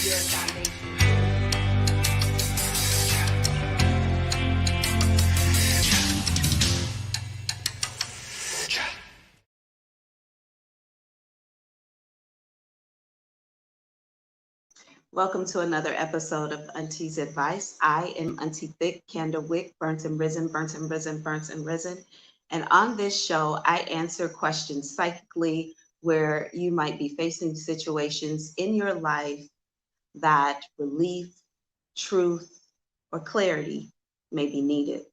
your foundation. Welcome to another episode of Auntie's Advice. I am Auntie Thick, Candle Wick, burnt and risen, burnt and risen, burnt and risen. And on this show, I answer questions psychically where you might be facing situations in your life that relief, truth, or clarity may be needed.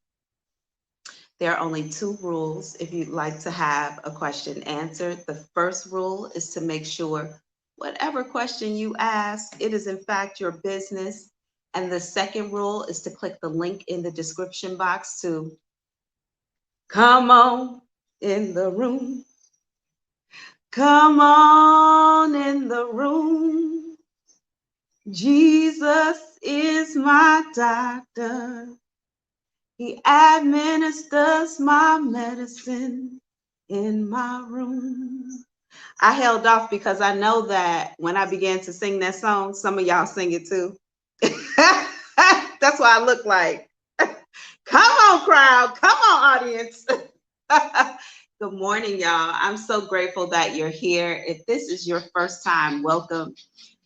There are only two rules if you'd like to have a question answered. The first rule is to make sure whatever question you ask, it is in fact your business. And the second rule is to click the link in the description box to come on in the room. Come on in the room. Jesus is my doctor. He administers my medicine in my room. I held off because I know that when I began to sing that song, some of y'all sing it too. That's why I look like. Come on, crowd. Come on, audience. Good morning, y'all. I'm so grateful that you're here. If this is your first time, welcome.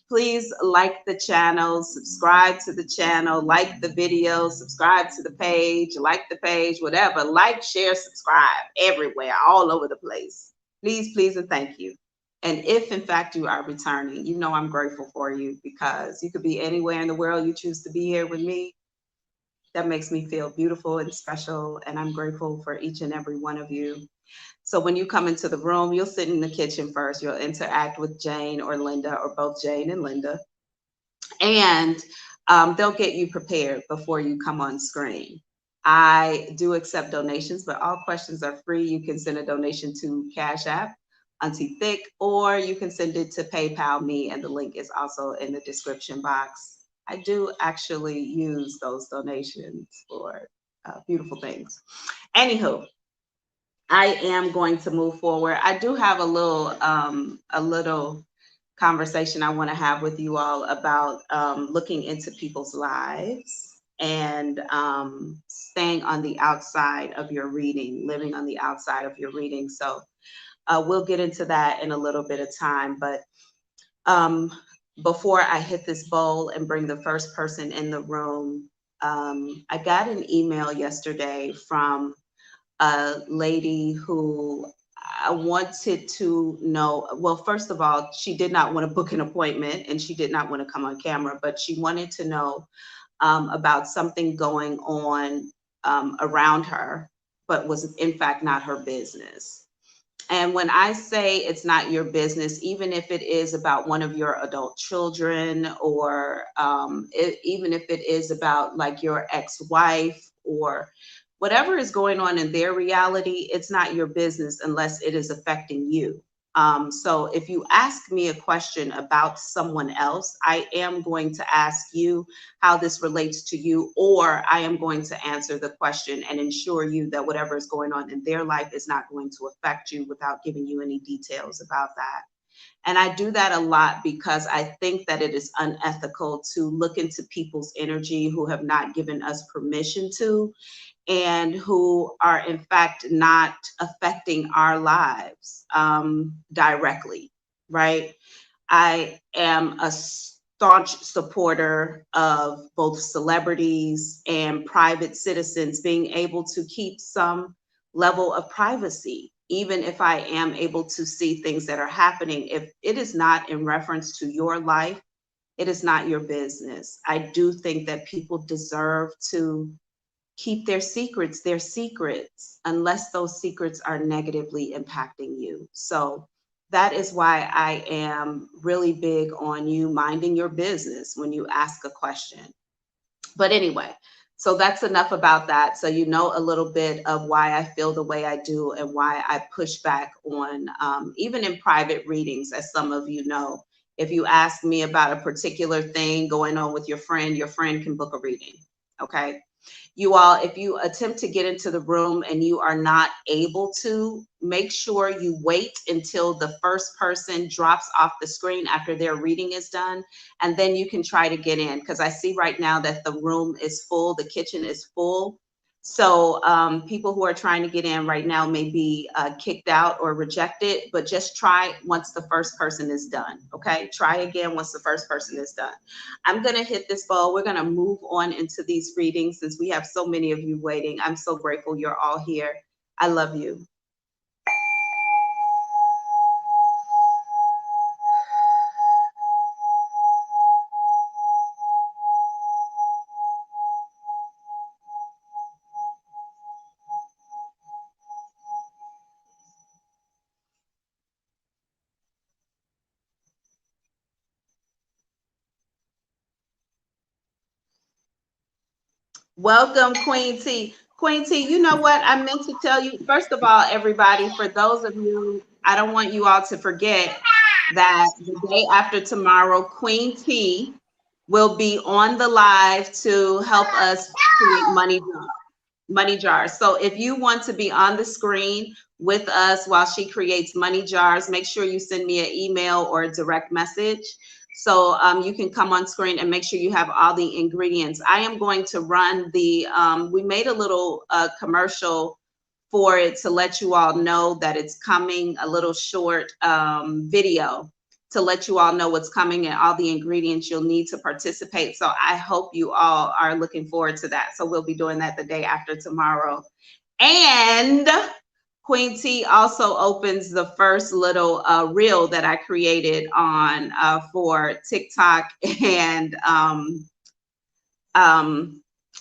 Please like the channel, subscribe to the channel, like the video, subscribe to the page, like the page, whatever. Like, share, subscribe everywhere, all over the place. Please, please, and thank you. And if in fact you are returning, you know I'm grateful for you because you could be anywhere in the world. You choose to be here with me. That makes me feel beautiful and special. And I'm grateful for each and every one of you. So when you come into the room, you'll sit in the kitchen first. You'll interact with Jane or Linda, or both Jane and Linda. And they'll get you prepared before you come on screen. I do accept donations, but all questions are free. You can send a donation to Cash App, Auntie Thick, or you can send it to PayPal me, and the link is also in the description box. I do actually use those donations for beautiful things. Anywho, I am going to move forward. I do have a little conversation I want to have with you all about looking into people's lives and staying on the outside of your reading, living on the outside of your reading. So we'll get into that in a little bit of time. But before I hit this bowl and bring the first person in the room, I got an email yesterday from a lady who I wanted to know. Well, first of all, she did not want to book an appointment and she did not want to come on camera, but she wanted to know about something going on around her, but was in fact not her business. And when I say it's not your business, even if it is about one of your adult children, or even if it is about like your ex-wife or whatever is going on in their reality, it's not your business unless it is affecting you. So if you ask me a question about someone else, I am going to ask you how this relates to you, or I am going to answer the question and ensure you that whatever is going on in their life is not going to affect you without giving you any details about that. And I do that a lot because I think that it is unethical to look into people's energy who have not given us permission to, and who are in fact not affecting our lives directly, right? I am a staunch supporter of both celebrities and private citizens being able to keep some level of privacy, even if I am able to see things that are happening. If it is not in reference to your life, it is not your business. I do think that people deserve to keep their secrets, unless those secrets are negatively impacting you. So that is why I am really big on you minding your business when you ask a question. But anyway, so that's enough about that. So you know a little bit of why I feel the way I do and why I push back on, even in private readings, as some of you know, if you ask me about a particular thing going on with your friend can book a reading, okay? You all, if you attempt to get into the room and you are not able to, make sure you wait until the first person drops off the screen after their reading is done, and then you can try to get in, because I see right now that the room is full, the kitchen is full. So people who are trying to get in right now may be kicked out or rejected, but just try once the first person is done, okay? Try again once the first person is done. I'm gonna hit this ball. We're gonna move on into these readings since we have so many of you waiting. I'm so grateful you're all here. I love you. Welcome, Queen T. Queen T, you know what? I meant to tell you, first of all, everybody, for those of you, I don't want you all to forget that the day after tomorrow, Queen T will be on the live to help us create money jars. So if you want to be on the screen with us while she creates money jars, make sure you send me an email or a direct message. So you can come on screen and make sure you have all the ingredients. I am going to run the, we made a little commercial for it to let you all know that it's coming, a little short video to let you all know what's coming and all the ingredients you'll need to participate. So I hope you all are looking forward to that. So we'll be doing that the day after tomorrow. And Queen T also opens the first little reel that I created on for TikTok and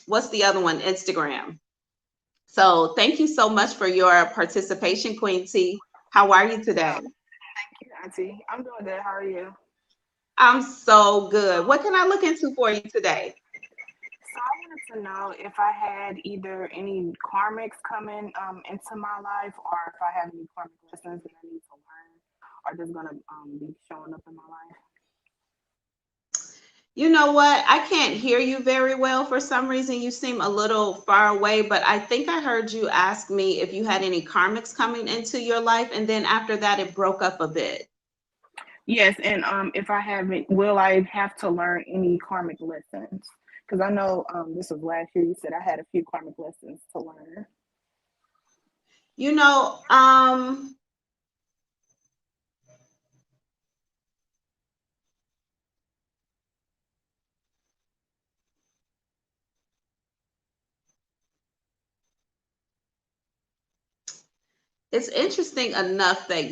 what's the other one? Instagram. So thank you so much for your participation, Queen T. How are you today? Thank you, Auntie. I'm doing good. How are you? I'm so good. What can I look into for you today? So I wanted to know if I had either any karmics coming into my life, or if I have any karmic lessons that I need to learn, or just gonna be showing up in my life. You know what? I can't hear you very well for some reason. You seem a little far away, but I think I heard you ask me if you had any karmics coming into your life, and then after that, it broke up a bit. Yes, and if I haven't, will I have to learn any karmic lessons? Because I know this was last year. You said I had a few karmic lessons to learn. You know, it's interesting enough that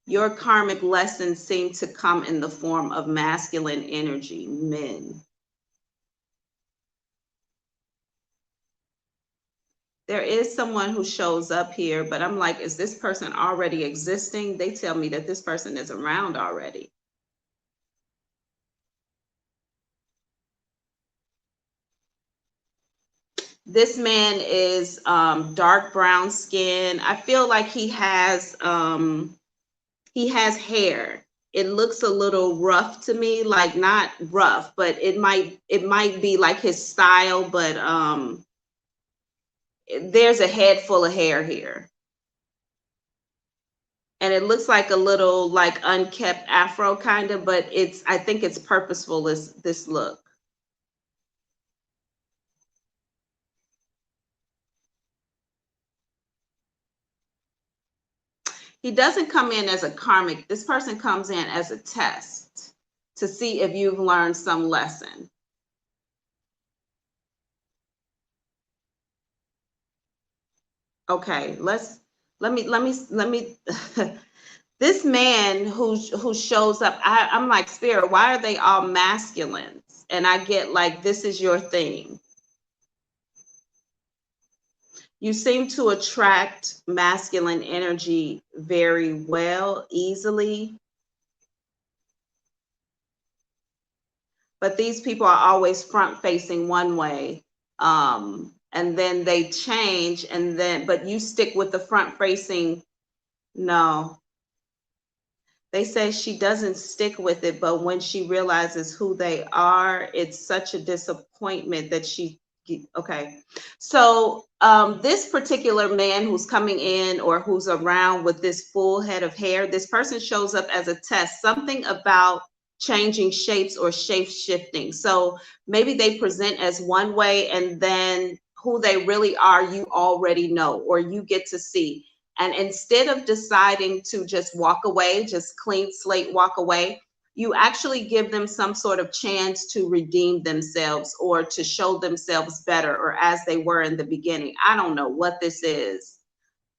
your karmic lessons seem to come in the form of masculine energy, men. There is someone who shows up here, but I'm like, is this person already existing? They tell me that this person is around already. This man is dark brown skin. I feel like he has hair. It looks a little rough to me, like not rough, but it might be like his style, but there's a head full of hair here. And it looks like a little like unkept afro kind of, but I think it's purposeful, this look. He doesn't come in as a karmic. This person comes in as a test to see if you've learned some lesson. Okay, let me this man who shows up, I'm like, spirit, why are they all masculines? And I get like, this is your thing. You seem to attract masculine energy very well, easily. But these people are always front facing one way. And then they change, but you stick with the front facing. No, They say she doesn't stick with it, but when she realizes who they are, it's such a disappointment that okay. So this particular man who's coming in or who's around with this full head of hair, this person shows up as a test, something about changing shapes or shape shifting. So maybe they present as one way and then who they really are, you already know, or you get to see. And instead of deciding to just walk away, just clean slate, walk away, you actually give them some sort of chance to redeem themselves or to show themselves better or as they were in the beginning. I don't know what this is.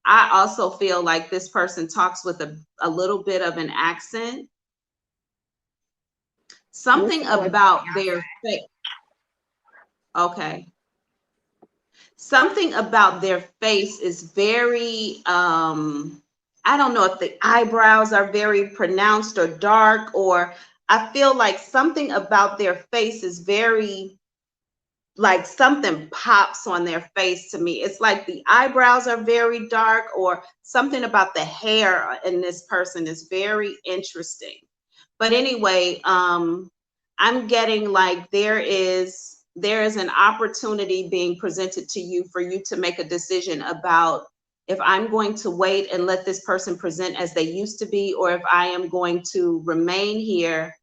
I also feel like this person talks with a little bit of an accent. What's Something the question? about their face. Okay. Something about their face is very, I don't know if the eyebrows are very pronounced or dark, or I feel like something about their face is very, like something pops on their face to me. It's like the eyebrows are very dark, or something about the hair in this person is very interesting. But anyway, I'm getting like there is an opportunity being presented to you for you to make a decision about if I'm going to wait and let this person present as they used to be, or if I am going to remain here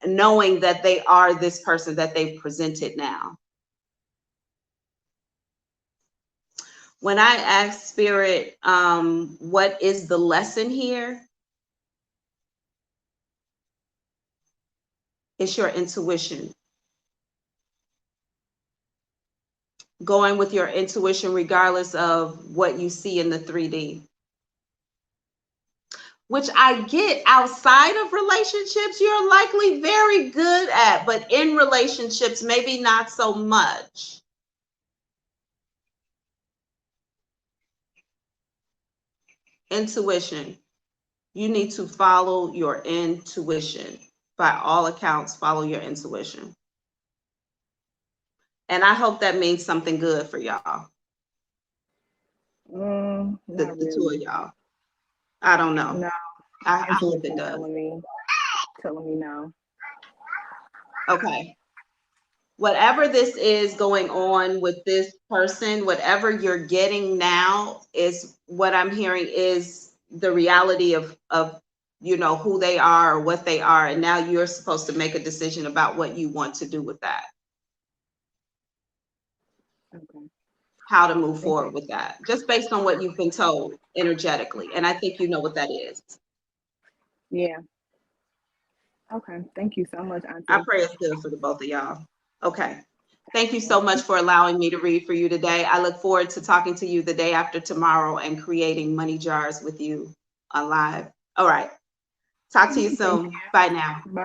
knowing that they are this person that they've presented now. When I ask spirit, what is the lesson here? It's your intuition. Going with your intuition regardless of what you see in the 3D. Which I get outside of relationships, you're likely very good at, but in relationships, maybe not so much. Intuition. You need to follow your intuition. By all accounts, follow your intuition. And I hope that means something good for y'all. Not The two of really. y'all. I don't know. No, I hope it intuition does. telling me no. Okay. Whatever this is going on with this person, whatever you're getting now is what I'm hearing is the reality of who they are or what they are, and now you're supposed to make a decision about what you want to do with that, Okay. how to move Thank forward you. with that, just based on what you've been told energetically. And I think you know what that is. Yeah. Okay. Thank you so much, I Auntie. pray it's good for the both of y'all. Okay. Thank you Yeah. so much for allowing me to read for you today. I look forward to talking to you the day after tomorrow and creating money jars with you on live. All right. Talk to you Thank soon. Bye now. you. Bye.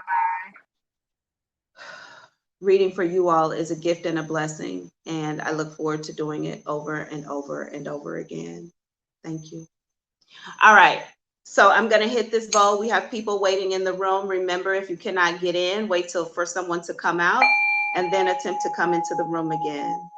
Reading for you all is a gift and a blessing, and I look forward to doing it over and over and over again. Thank you. All right. So I'm going to hit this bowl. We have people waiting in the room. Remember, if you cannot get in, wait till for someone to come out and then attempt to come into the room again.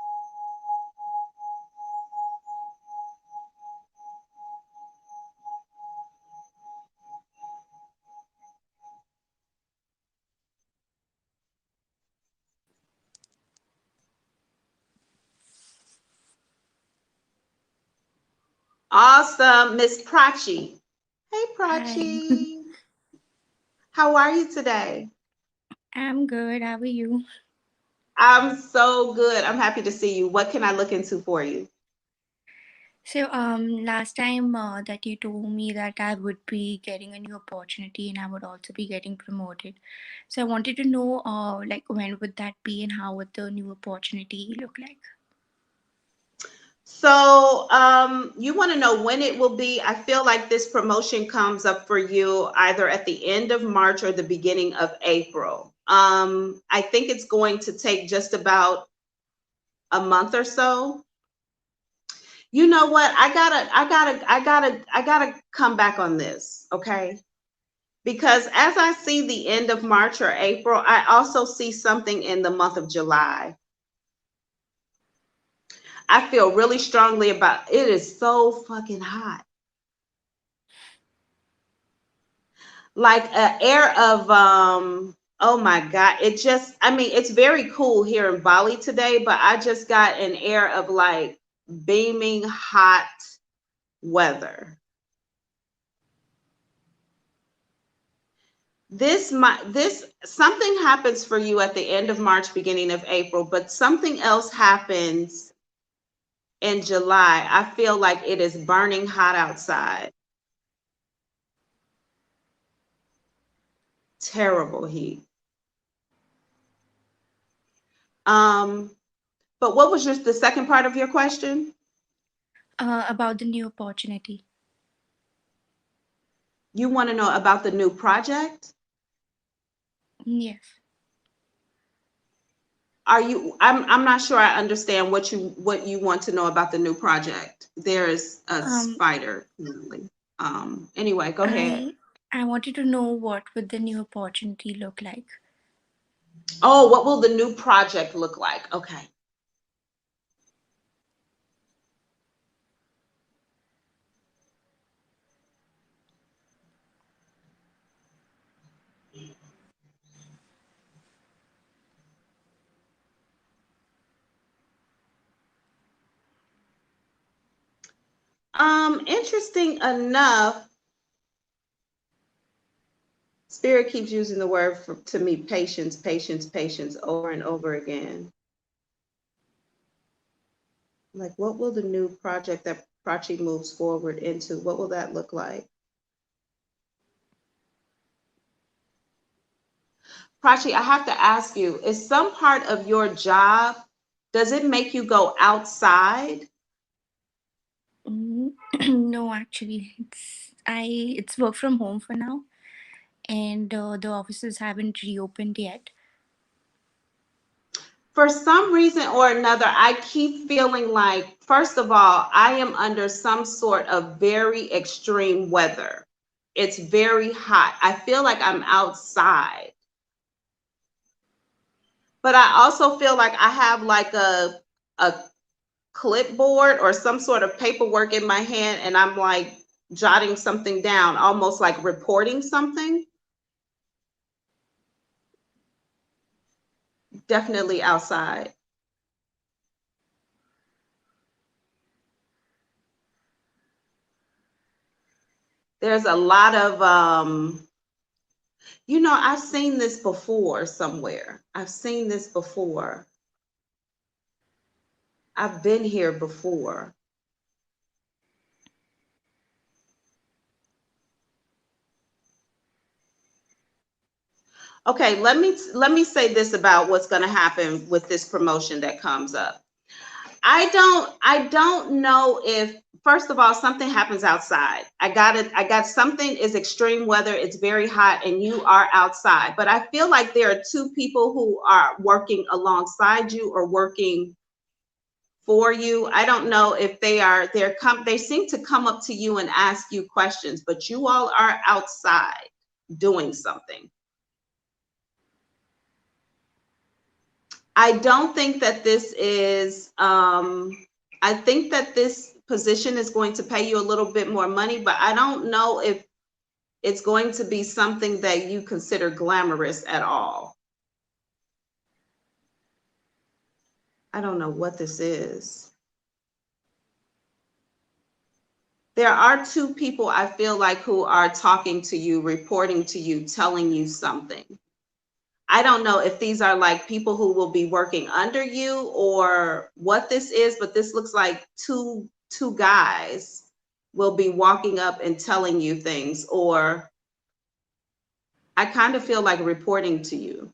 Awesome. Miss Prachi. Hey, Hi, Prachi. How are you today? I'm good. How are you? I'm so good. I'm happy to see you. What can I look into for you? So, last time that you told me that I would be getting a new opportunity and I would also be getting promoted. So, I wanted to know, like, when would that be and how would the new opportunity look like? So, you want to know when it will be? I feel like this promotion comes up for you either at the end of March or the beginning of April. I think it's going to take just about a month or so. You know what? I gotta come back on this, okay? Because as I see the end of March or April, I also see something in the month of July. I feel really strongly about it. Is so fucking hot. like an air of oh my God, it just, I mean, it's very cool here in Bali today, but I just got an air of like beaming hot weather. This something happens for you at the end of March, beginning of April, but something else happens in July. I feel like it is burning hot outside. Terrible heat. Um, but what was just the second part of your question? About the new opportunity. You want to know about the new project? Yes. Are you, I'm not sure I understand what you want to know about the new project. There is a Um, spider. Anyway, go ahead. I wanted to know what would the new opportunity look like. Oh, what will the new project look like? Okay. Interesting enough, Spirit keeps using the word to me, patience, patience, patience, over and over again. Like, what will the new project that Prachi moves forward into, what will that look like? Prachi, I have to ask you, is some part of your job, does it make you go outside? Mm, no, actually, it's work from home for now, and the offices haven't reopened yet. For some reason or another, I keep feeling like, first of all, I am under some sort of very extreme weather. It's very hot. I feel like I'm outside. But I also feel like I have like a clipboard or some sort of paperwork in my hand and I'm like jotting something down, almost like reporting something. Definitely outside. There's a lot of I've seen this before somewhere. I've seen this before. I've been here before. Okay, let me say this about what's going to happen with this promotion that comes up. I don't know if, first of all, something happens outside. I got something is extreme weather, it's very hot and you are outside. But I feel like there are two people who are working alongside you or working for you. I don't know if they seem to come up to you and ask you questions, but you all are outside doing something. I don't think that this is, I think that this position is going to pay you a little bit more money, but I don't know if it's going to be something that you consider glamorous at all. I don't know what this is. There are two people I feel like who are talking to you, reporting to you, telling you something. I don't know if these are like people who will be working under you or what this is, but this looks like two guys will be walking up and telling you things, or I kind of feel like reporting to you.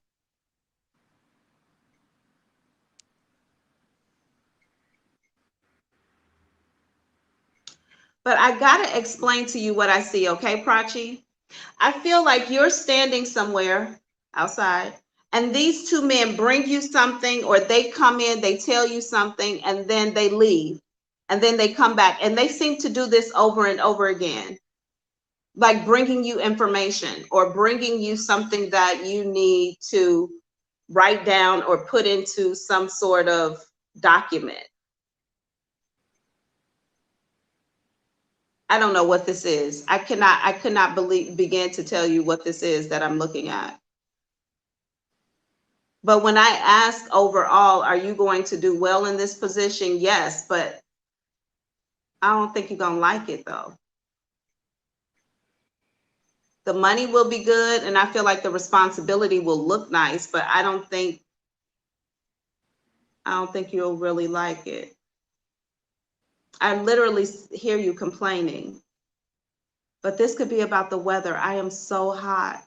But I gotta explain to you what I see, okay, Prachi? I feel like you're standing somewhere outside and these two men bring you something, or they come in, they tell you something, and then they leave. And then they come back and they seem to do this over and over again, like bringing you information or bringing you something that you need to write down or put into some sort of document. I don't know what this is. I could not begin to tell you what this is that I'm looking at. But when I ask overall, are you going to do well in this position? Yes, but I don't think you're gonna like it though. The money will be good, and I feel like the responsibility will look nice, but I don't think you'll really like it. I literally hear you complaining. But this could be about the weather. I am so hot.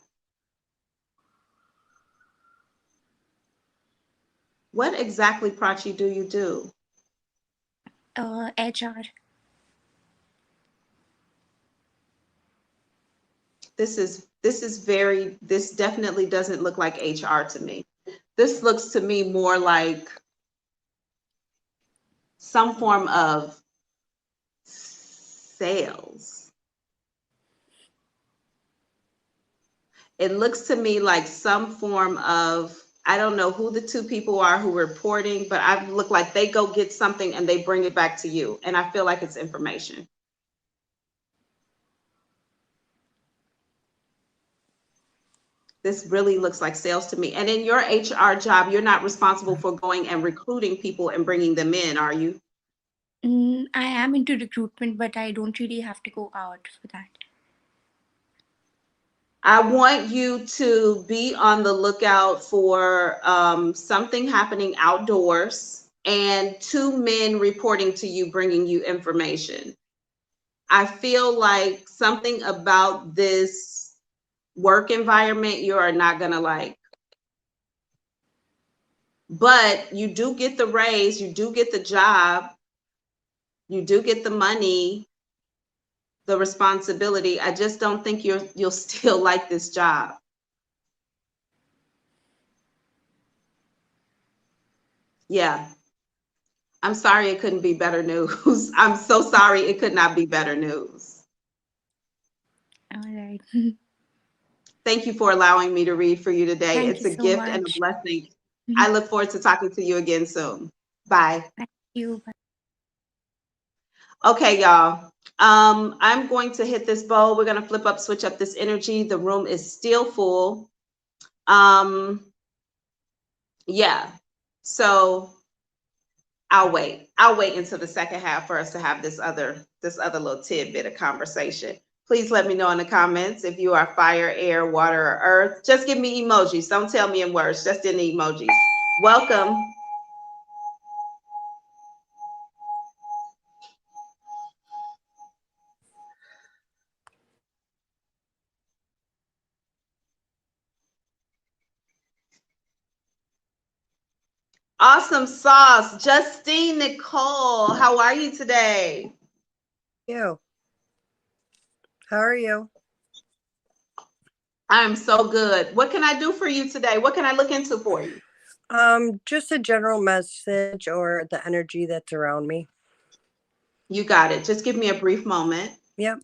What exactly, Prachi, do you do? HR. This definitely doesn't look like HR to me. This looks to me more like some form of sales. It looks to me like some form of, I don't know who the two people are who are reporting, but I look like they go get something and they bring it back to you. And I feel like it's information. This really looks like sales to me. And in your HR job, you're not responsible for going and recruiting people and bringing them in, are you? I am into recruitment, but I don't really have to go out for that. I want you to be on the lookout for something happening outdoors and two men reporting to you, bringing you information. I feel like something about this work environment you are not going to like. But you do get the raise, you do get the job, you do get the money, the responsibility. I just don't think you'll still like this job. Yeah. I'm sorry it couldn't be better news. I'm so sorry it could not be better news. All right. Thank you for allowing me to read for you today. Thank It's you a so gift and a much. blessing. I look forward to talking to you again soon. Bye. Thank you. Okay, y'all. I'm going to hit this bowl. We're going to flip up, switch up this energy. The room is still full. Yeah. So I'll wait. I'll wait until the second half for us to have this other little tidbit of conversation. Please let me know in the comments if you are fire, air, water, or earth. Just give me emojis. Don't tell me in words, just in the emojis. Welcome. Awesome sauce. Justine Nicole, how are you today? You. How are you? I'm so good. What can I do for you today? What can I look into for you? Just a general message or the energy that's around me. You got it. Just give me a brief moment. Yep.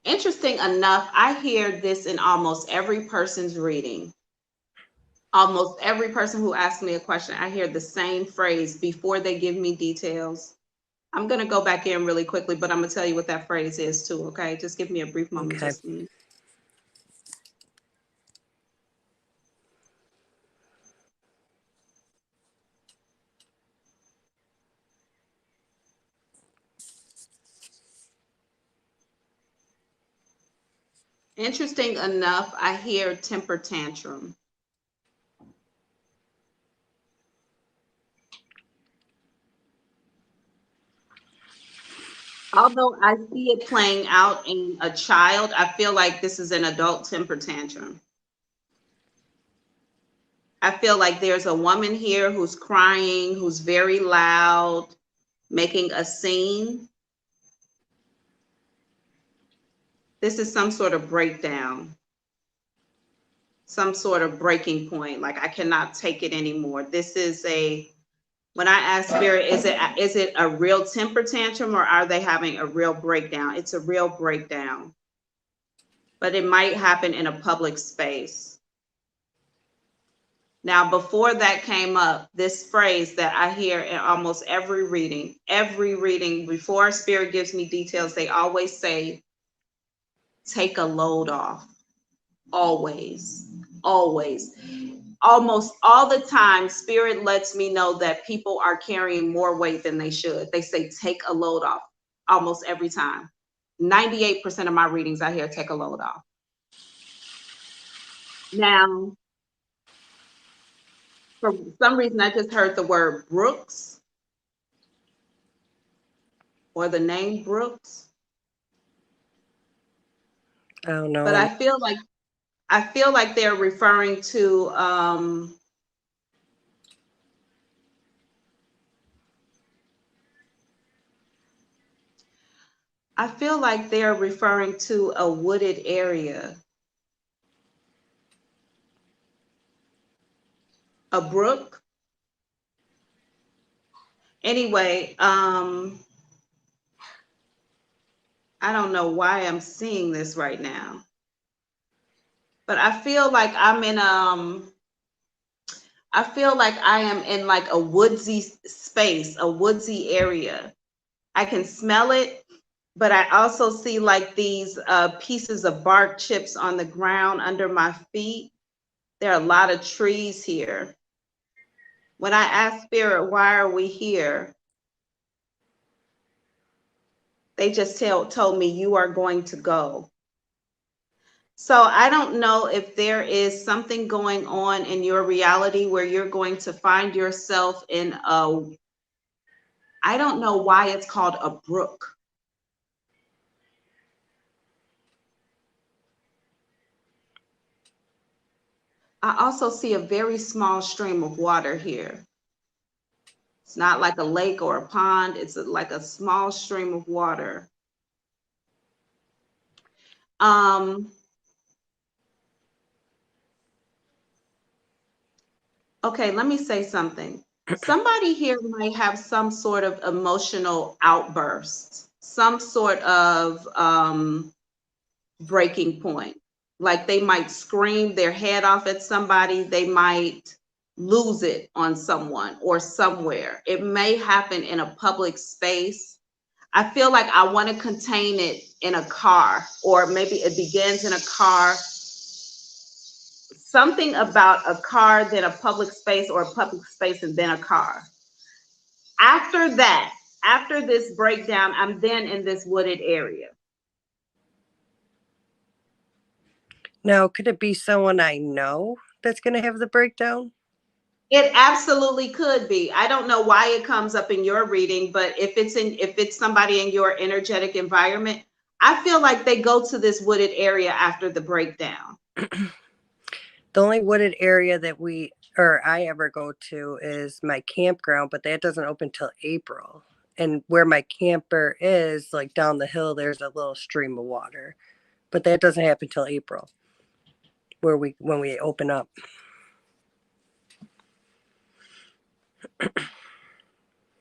Interesting enough, I hear this in almost every person's reading. Almost every person who asks me a question, I hear the same phrase before they give me details. I'm going to go back in really quickly, but I'm going to tell you what that phrase is too, okay? Just give me a brief moment, Okay. Justine. Interesting enough, I hear temper tantrum. Although I see it playing out in a child, I feel like this is an adult temper tantrum. I feel like there's a woman here who's crying, who's very loud, making a scene. This is some sort of breakdown, some sort of breaking point. Like, I cannot take it anymore. This is when I ask Spirit, is it a real temper tantrum or are they having a real breakdown? It's a real breakdown. but it might happen in a public space. Now, before that came up, this phrase that I hear in almost every reading, before Spirit gives me details, they always say, take a load off. Always, always. Almost all the time, Spirit lets me know that people are carrying more weight than they should. They say, take a load off, almost every time. 98% of my readings I hear, take a load off. Now, for some reason, I just heard the word Brooks or the name Brooks. I don't know. But I feel like they're referring to a wooded area. A brook. Anyway, I don't know why I'm seeing this right now, but I feel like I am in like a woodsy space, a woodsy area. I can smell it, but I also see like these pieces of bark chips on the ground under my feet. There are a lot of trees here. When I asked Spirit, why are we here? They just told me, you are going to go. So I don't know if there is something going on in your reality where you're going to find yourself in I don't know why it's called a brook. I also see a very small stream of water here. It's not like a lake or a pond. It's like a small stream of water. Okay, let me say something. Somebody here might have some sort of emotional outburst, some sort of breaking point. Like they might scream their head off at somebody. They might lose it on someone or somewhere. It may happen in a public space. I feel like I want to contain it in a car, or maybe it begins in a car. Something about a car, then a public space, or a public space and then a car. After that, after this breakdown, I'm then in this wooded area. Now, could it be someone I know that's going to have the breakdown? It absolutely could be. I don't know why it comes up in your reading, but if it's somebody in your energetic environment, I feel like they go to this wooded area after the breakdown. The only wooded area that I ever go to is my campground, but that doesn't open till April. And where my camper is, like down the hill, there's a little stream of water, but that doesn't happen till April, when we open up.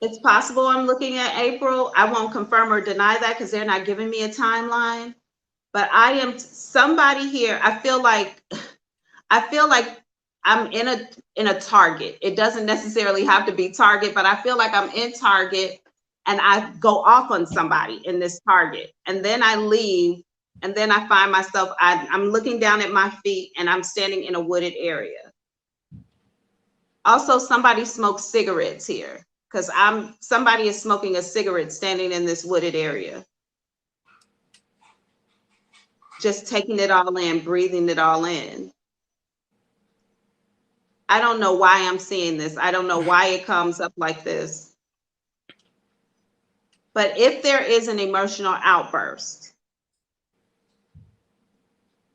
It's possible I'm looking at April. I won't confirm or deny that because they're not giving me a timeline. But I am somebody here. I feel like I'm in a Target. It doesn't necessarily have to be Target, but I feel like I'm in Target and I go off on somebody in this Target. And then I leave and then I find myself, I'm looking down at my feet and I'm standing in a wooded area. Also, somebody smokes cigarettes here because somebody is smoking a cigarette standing in this wooded area. Just taking it all in, breathing it all in. I don't know why I'm seeing this. I don't know why it comes up like this. But if there is an emotional outburst,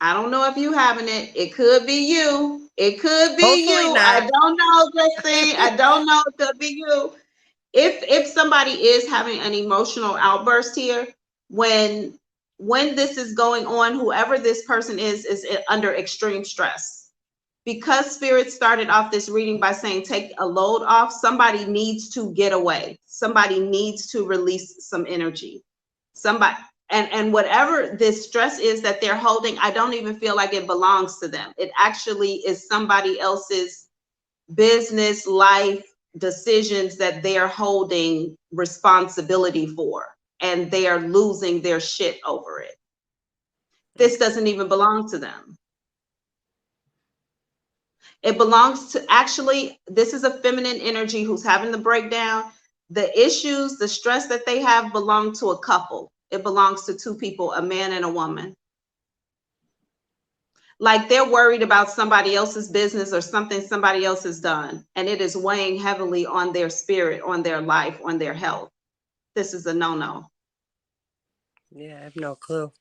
I don't know if you having it. It could be you. It could be Hopefully you. not. I don't know, Justine. I don't know. It could be you. If somebody is having an emotional outburst here, when this is going on, whoever this person is under extreme stress. Because Spirit started off this reading by saying take a load off, somebody needs to get away. Somebody needs to release some energy. And whatever this stress is that they're holding, I don't even feel like it belongs to them. It actually is somebody else's business, life decisions that they're holding responsibility for, and they are losing their shit over it. This doesn't even belong to them. It belongs to, actually, this is a feminine energy who's having the breakdown. The issues, the stress that they have belong to a couple. It belongs to two people, a man and a woman. Like they're worried about somebody else's business or something somebody else has done, and it is weighing heavily on their spirit, on their life, on their health. This is a no-no. Yeah, I have no clue.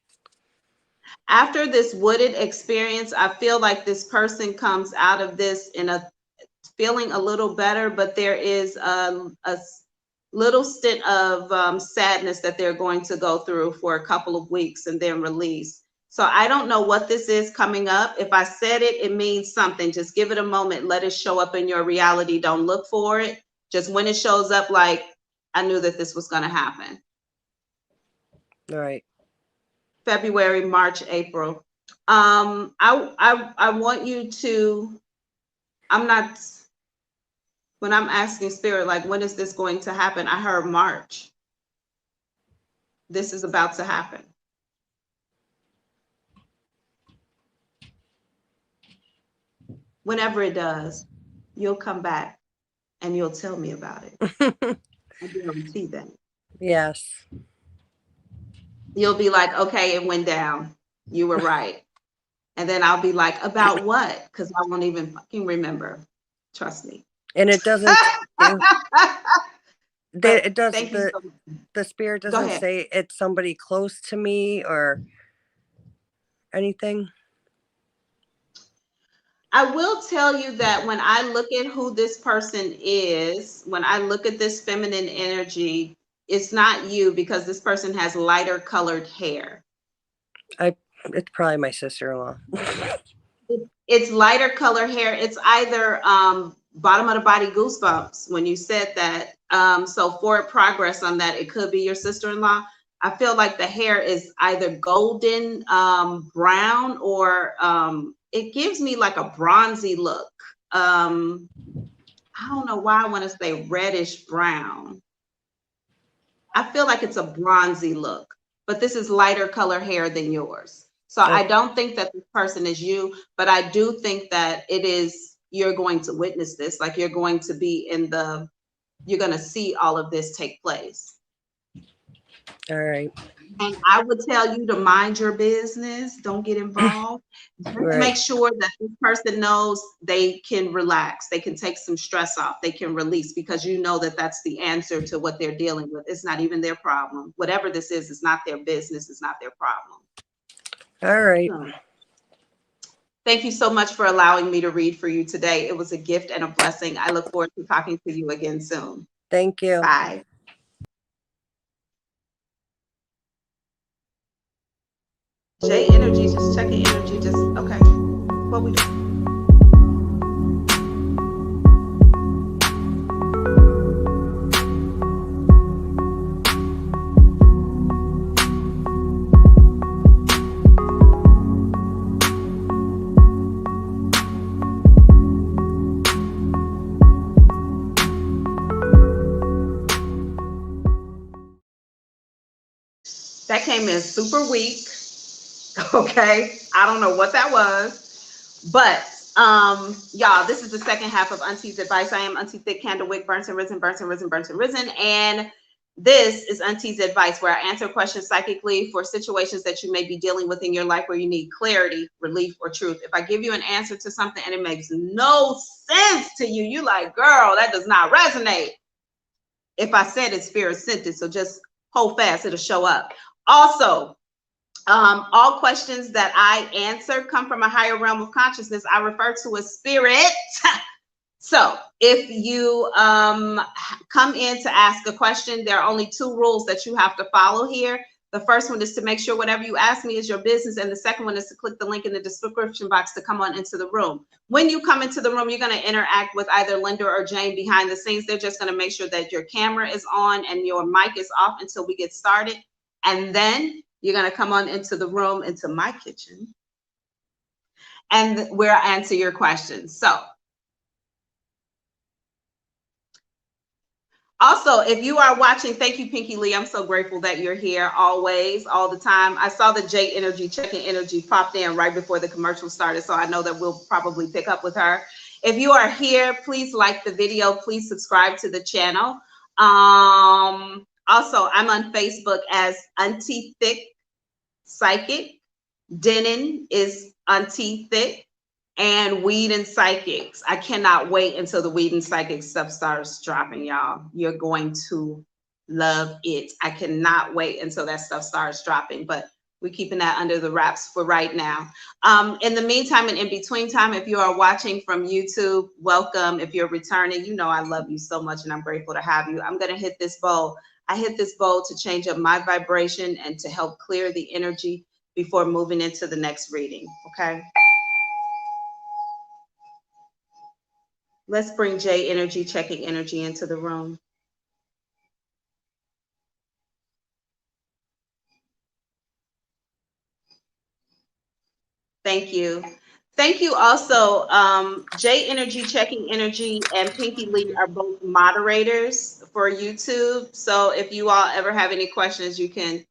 After this wooded experience, I feel like this person comes out of this in a feeling a little better, but there is a little stint of sadness that they're going to go through for a couple of weeks and then release. So I don't know what this is coming up. If I said it, it means something. Just give it a moment. Let it show up in your reality. Don't look for it. Just when it shows up, like, I knew that this was going to happen. All right. February, March, April. I want you to, I'm not, when I'm asking spirit, like, when is this going to happen? I heard March. This is about to happen. Whenever it does, you'll come back and you'll tell me about it. I guarantee that. Yes. You'll be like, okay, it went down. You were right. And then I'll be like, about what? Because I won't even fucking remember. Trust me. And it doesn't. It does. Thank you so much. The spirit doesn't say it's somebody close to me or anything. I will tell you that when I look at who this person is, when I look at this feminine energy, it's not you, because this person has lighter colored hair. It's probably my sister-in-law. It's lighter color hair. It's either bottom of the body goosebumps when you said that. So forward progress on that. It could be your sister-in-law. I feel like the hair is either golden brown, or it gives me like a bronzy look. I don't know why I want to say reddish brown. I feel like it's a bronzy look, but this is lighter color hair than yours. So I don't think that this person is you, but I do think that it is, you're going to witness this. Like you're going to be you're going to see all of this take place. All right. And I would tell you to mind your business. Don't get involved. Just make sure that this person knows they can relax. They can take some stress off. They can release, because you know that that's the answer to what they're dealing with. It's not even their problem. Whatever this is, it's not their business. It's not their problem. All right. So, thank you so much for allowing me to read for you today. It was a gift and a blessing. I look forward to talking to you again soon. Thank you. Bye. J energy, just checking energy, just okay. What we do? That came in super weak. Okay, I don't know what that was, but y'all, this is the second half of Auntie's Advice. I am Auntie Thick Candlewick, burnt and risen, burnt and risen, burnt and risen, and this is Auntie's Advice, where I answer questions psychically for situations that you may be dealing with in your life where you need clarity, relief, or truth. If I give you an answer to something and it makes no sense to you, you like, girl, that does not resonate. If I said it, spirit sent it, so just hold fast, it'll show up. Also, all questions that I answer come from a higher realm of consciousness. I refer to as spirit. So if you come in to ask a question, there are only 2 rules that you have to follow here. The first one is to make sure whatever you ask me is your business. And the second one is to click the link in the description box to come on into the room. When you come into the room, you're going to interact with either Linda or Jane behind the scenes. They're just going to make sure that your camera is on and your mic is off until we get started. And then You're going to come on into the room, into my kitchen, and we'll answer your questions. So also, if you are watching, thank you, Pinky Lee. I'm so grateful that you're here always, all the time. I saw the J Energy, checking energy popped in right before the commercial started, so I know that we'll probably pick up with her. If you are here, please like the video. Please subscribe to the channel. Also, I'm on Facebook as Auntie Thick Psychic. Denon is Auntie Thick. And Weed and Psychics. I cannot wait until the Weed and Psychic stuff starts dropping, y'all. You're going to love it. I cannot wait until that stuff starts dropping, but we're keeping that under the wraps for right now. In the meantime and in between time, if you are watching from YouTube, welcome. If you're returning, you know I love you so much and I'm grateful to have you. I'm going to hit this bowl. I hit this bowl to change up my vibration and to help clear the energy before moving into the next reading, okay? Let's bring J Energy, checking energy into the room. Thank you. Thank you also. J Energy, checking energy, and Pinky Lee are both moderators for YouTube. So if you all ever have any questions, you can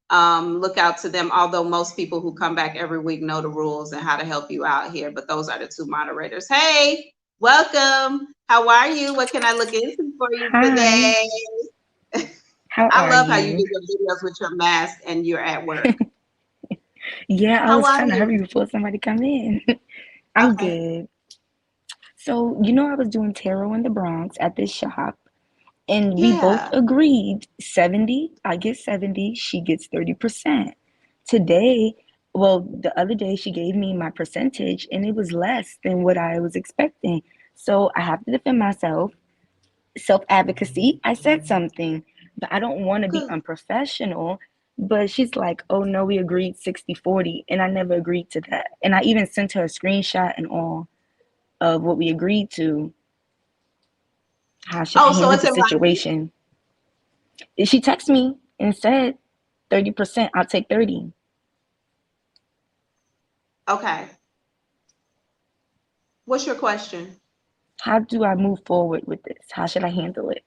look out to them. Although most people who come back every week know the rules and how to help you out here. But those are the two moderators. Hey, welcome. How are you? What can I look into for you today? I love how you do your videos with your mask and you're at work. Yeah, I was trying to hurry before somebody come in. I'm good. So, you know, I was doing tarot in the Bronx at this shop, and we both agreed 70, I get 70, she gets 30%. Today, well, the other day she gave me my percentage and it was less than what I was expecting. So I have to defend myself. Self-advocacy, I said something, but I don't want to be unprofessional. But she's like, oh no, we agreed 60-40, and I never agreed to that. And I even sent her a screenshot and all of what we agreed to. How should I handle the situation? She texted me and said 30%, I'll take 30. Okay. What's your question? How do I move forward with this? How should I handle it?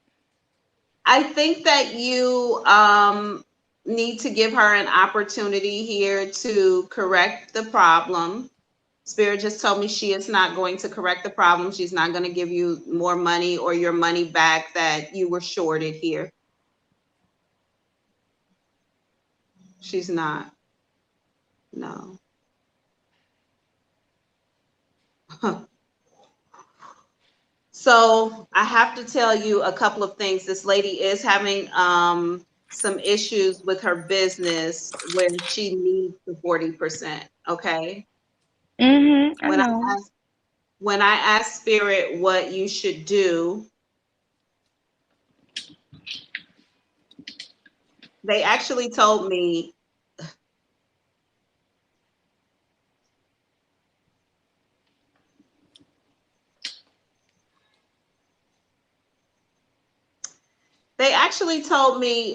I think that you need to give her an opportunity here to correct the problem. Spirit just told me she is not going to correct the problem. She's not going to give you more money or your money back that you were shorted here. She's not. No. So I have to tell you a couple of things. This lady is having some issues with her business where she needs the 40%. Okay. Mm-hmm. I know. When I asked Spirit what you should do, they actually told me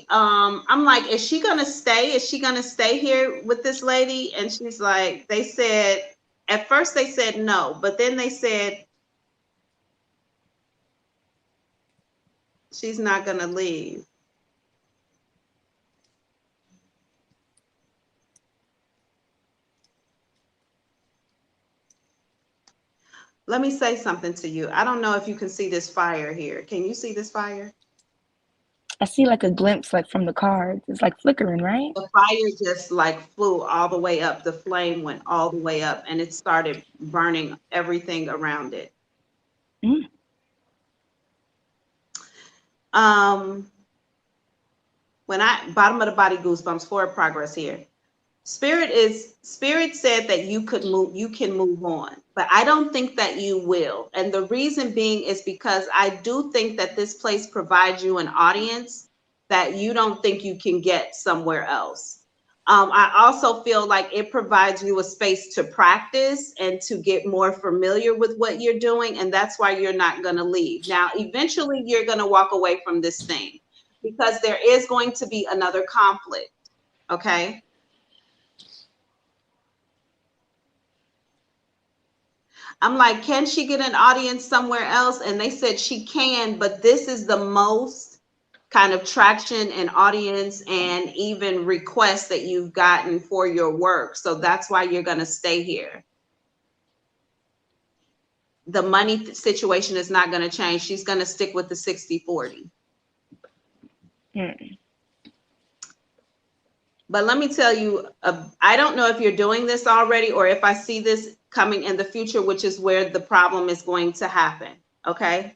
I'm like, is she gonna stay? Is she gonna stay here with this lady? And she's like, they said, at first they said no, but then they said she's not gonna leave. Let me say something to you. I don't know if you can see this fire here. Can you see this fire? I see like a glimpse, like from the cards. It's like flickering, right? The fire just like flew all the way up. The flame went all the way up and it started burning everything around it. Mm. When I, bottom of the body goosebumps, forward progress here. Spirit said that you can move on, but I don't think that you will. And the reason being is because I do think that this place provides you an audience that you don't think you can get somewhere else. I also feel like it provides you a space to practice and to get more familiar with what you're doing. And that's why you're not going to leave. Now, eventually you're going to walk away from this thing because there is going to be another conflict. Okay. I'm like, can she get an audience somewhere else? And they said she can, but this is the most kind of traction and audience and even requests that you've gotten for your work. So that's why you're going to stay here. The money situation is not going to change. She's going to stick with the 60-40. But let me tell you, I don't know if you're doing this already or if I see this coming in the future, which is where the problem is going to happen. Okay.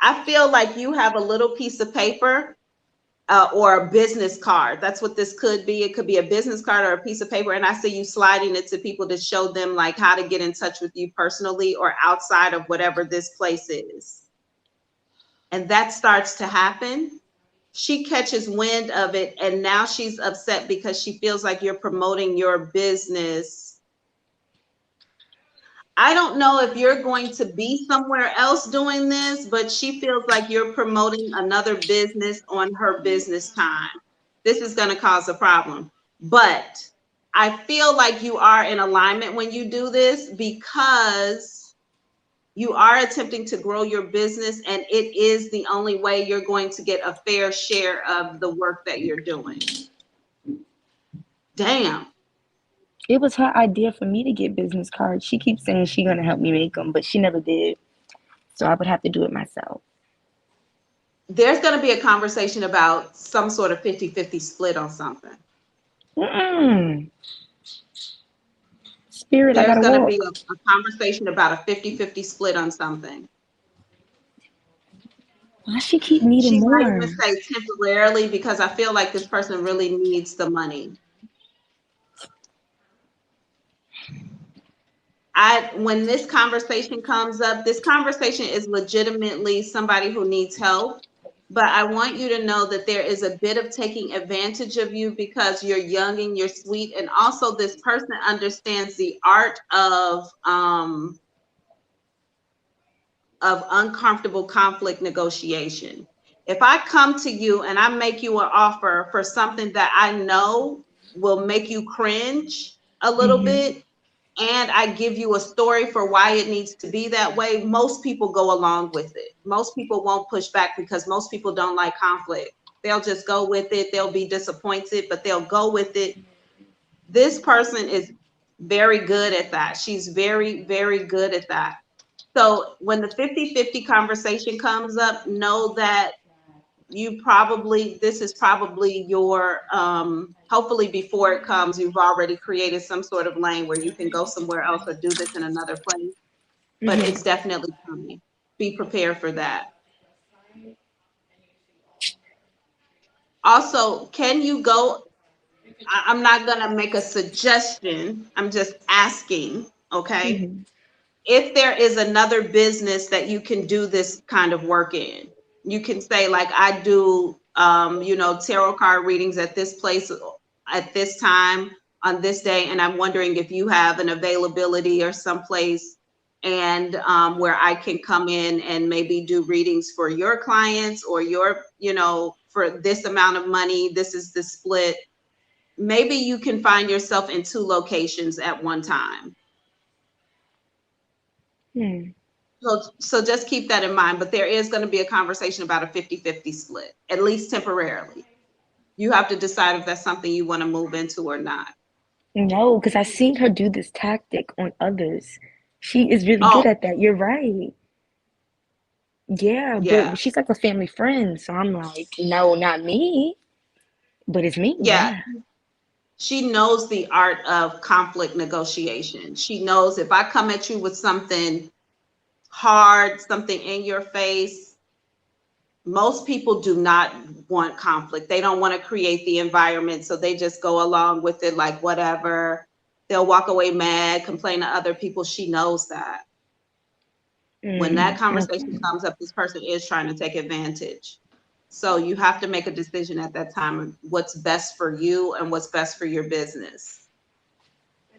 I feel like you have a little piece of paper or a business card. That's what this could be. It could be a business card or a piece of paper. And I see you sliding it to people to show them like how to get in touch with you personally or outside of whatever this place is. And that starts to happen. She catches wind of it and now she's upset because she feels like you're promoting your business. I don't know if you're going to be somewhere else doing this, but she feels like you're promoting another business on her business time. This is going to cause a problem. But I feel like you are in alignment when you do this because you are attempting to grow your business and it is the only way you're going to get a fair share of the work that you're doing. Damn. It was her idea for me to get business cards. She keeps saying she's going to help me make them, but she never did. So I would have to do it myself. There's going to be a conversation about some sort of 50-50 split on something. Spirit, there's I gotta going walk. to be a conversation about a 50-50 split on something. Why she keep needing more? She might even say temporarily because I feel like this person really needs the money. When this conversation comes up, this conversation is legitimately somebody who needs help. But I want you to know that there is a bit of taking advantage of you because you're young and you're sweet. And also this person understands the art of uncomfortable conflict negotiation. If I come to you and I make you an offer for something that I know will make you cringe a little bit, and I give you a story for why it needs to be that way, most people go along with it. Most people won't push back because most people don't like conflict. They'll just go with it. They'll be disappointed, but they'll go with it. This person is very good at that. She's very, very good at that. So when the 50-50 conversation comes up, know that this is probably your, hopefully before it comes, you've already created some sort of lane where you can go somewhere else or do this in another place, but it's definitely coming. Be prepared for that. Also, can you go, I'm not gonna make a suggestion, I'm just asking, okay? If there is another business that you can do this kind of work in, you can say like, I do, tarot card readings at this place at this time on this day. And I'm wondering if you have an availability or someplace and where I can come in and maybe do readings for your clients or your, for this amount of money, this is the split. Maybe you can find yourself in 2 locations at one time. So just keep that in mind, but there is going to be a conversation about a 50-50 split, at least temporarily. You have to decide if that's something you want to move into or not. No, because I've seen her do this tactic on others. She is really good at that. You're right. Yeah, but she's like a family friend. So I'm like, no, not me, but it's me. Yeah. She knows the art of conflict negotiation. She knows if I come at you with something hard, something in your face, most people do not want conflict. They don't want to create the environment, so they just go along with it like whatever. They'll walk away mad, complain to other people. She knows that. When that conversation comes up, this person is trying to take advantage. So you have to make a decision at that time of what's best for you and what's best for your business.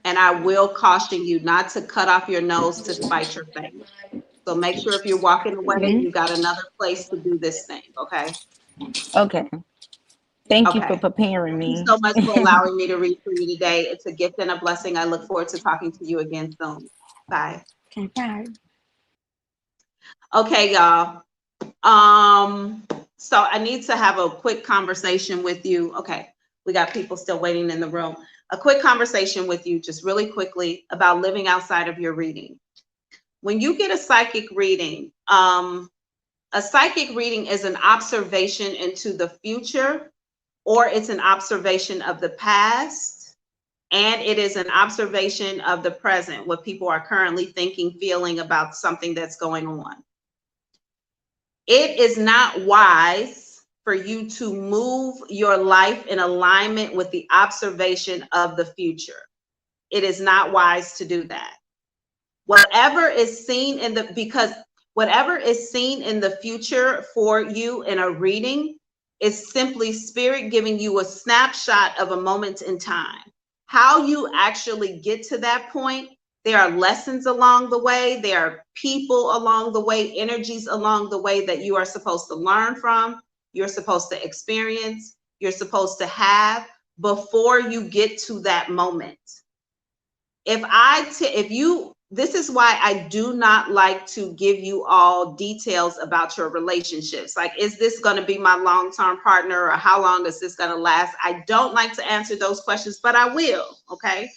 And I will caution you not to cut off your nose to spite your face. So make sure if you're walking away, you got another place to do this thing, okay? Okay. Thank you for preparing me. Thank you so much for allowing me to read for you today. It's a gift and a blessing. I look forward to talking to you again soon. Bye. Okay, bye. Okay, y'all. So I need to have a quick conversation with you. Okay, we got people still waiting in the room. A quick conversation with you, just really quickly, about living outside of your reading. When you get a psychic reading is an observation into the future, or it's an observation of the past, and it is an observation of the present, what people are currently thinking, feeling about something that's going on. It is not wise for you to move your life in alignment with the observation of the future. It is not wise to do that. Whatever is seen in the, because whatever is seen in the future for you in a reading is simply spirit giving you a snapshot of a moment in time. How you actually get to that point, there are lessons along the way, there are people along the way, energies along the way that you are supposed to learn from, you're supposed to experience, you're supposed to have before you get to that moment. This is why I do not like to give you all details about your relationships. Like, is this going to be my long-term partner, or how long is this going to last? I don't like to answer those questions, but I will, okay?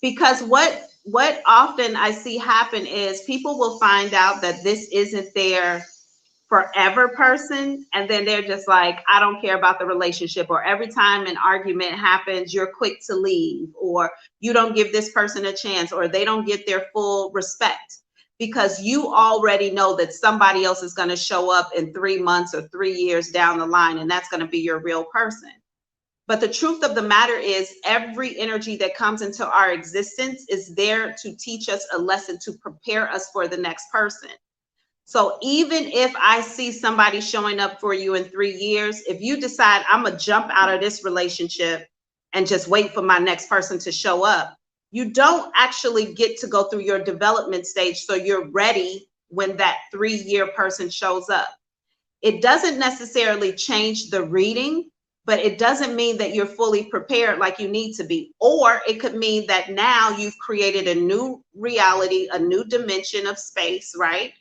Because what often I see happen is people will find out that this isn't their forever person, and then they're just like, I don't care about the relationship, or every time an argument happens, you're quick to leave, or you don't give this person a chance, or they don't get their full respect, because you already know that somebody else is going to show up in 3 months or 3 years down the line, and that's going to be your real person. But the truth of the matter is, every energy that comes into our existence is there to teach us a lesson, to prepare us for the next person. So even if I see somebody showing up for you in 3 years, if you decide I'm gonna jump out of this relationship and just wait for my next person to show up, you don't actually get to go through your development stage so you're ready when that 3-year person shows up. It doesn't necessarily change the reading, but it doesn't mean that you're fully prepared like you need to be. Or it could mean that now you've created a new reality, a new dimension of space, right?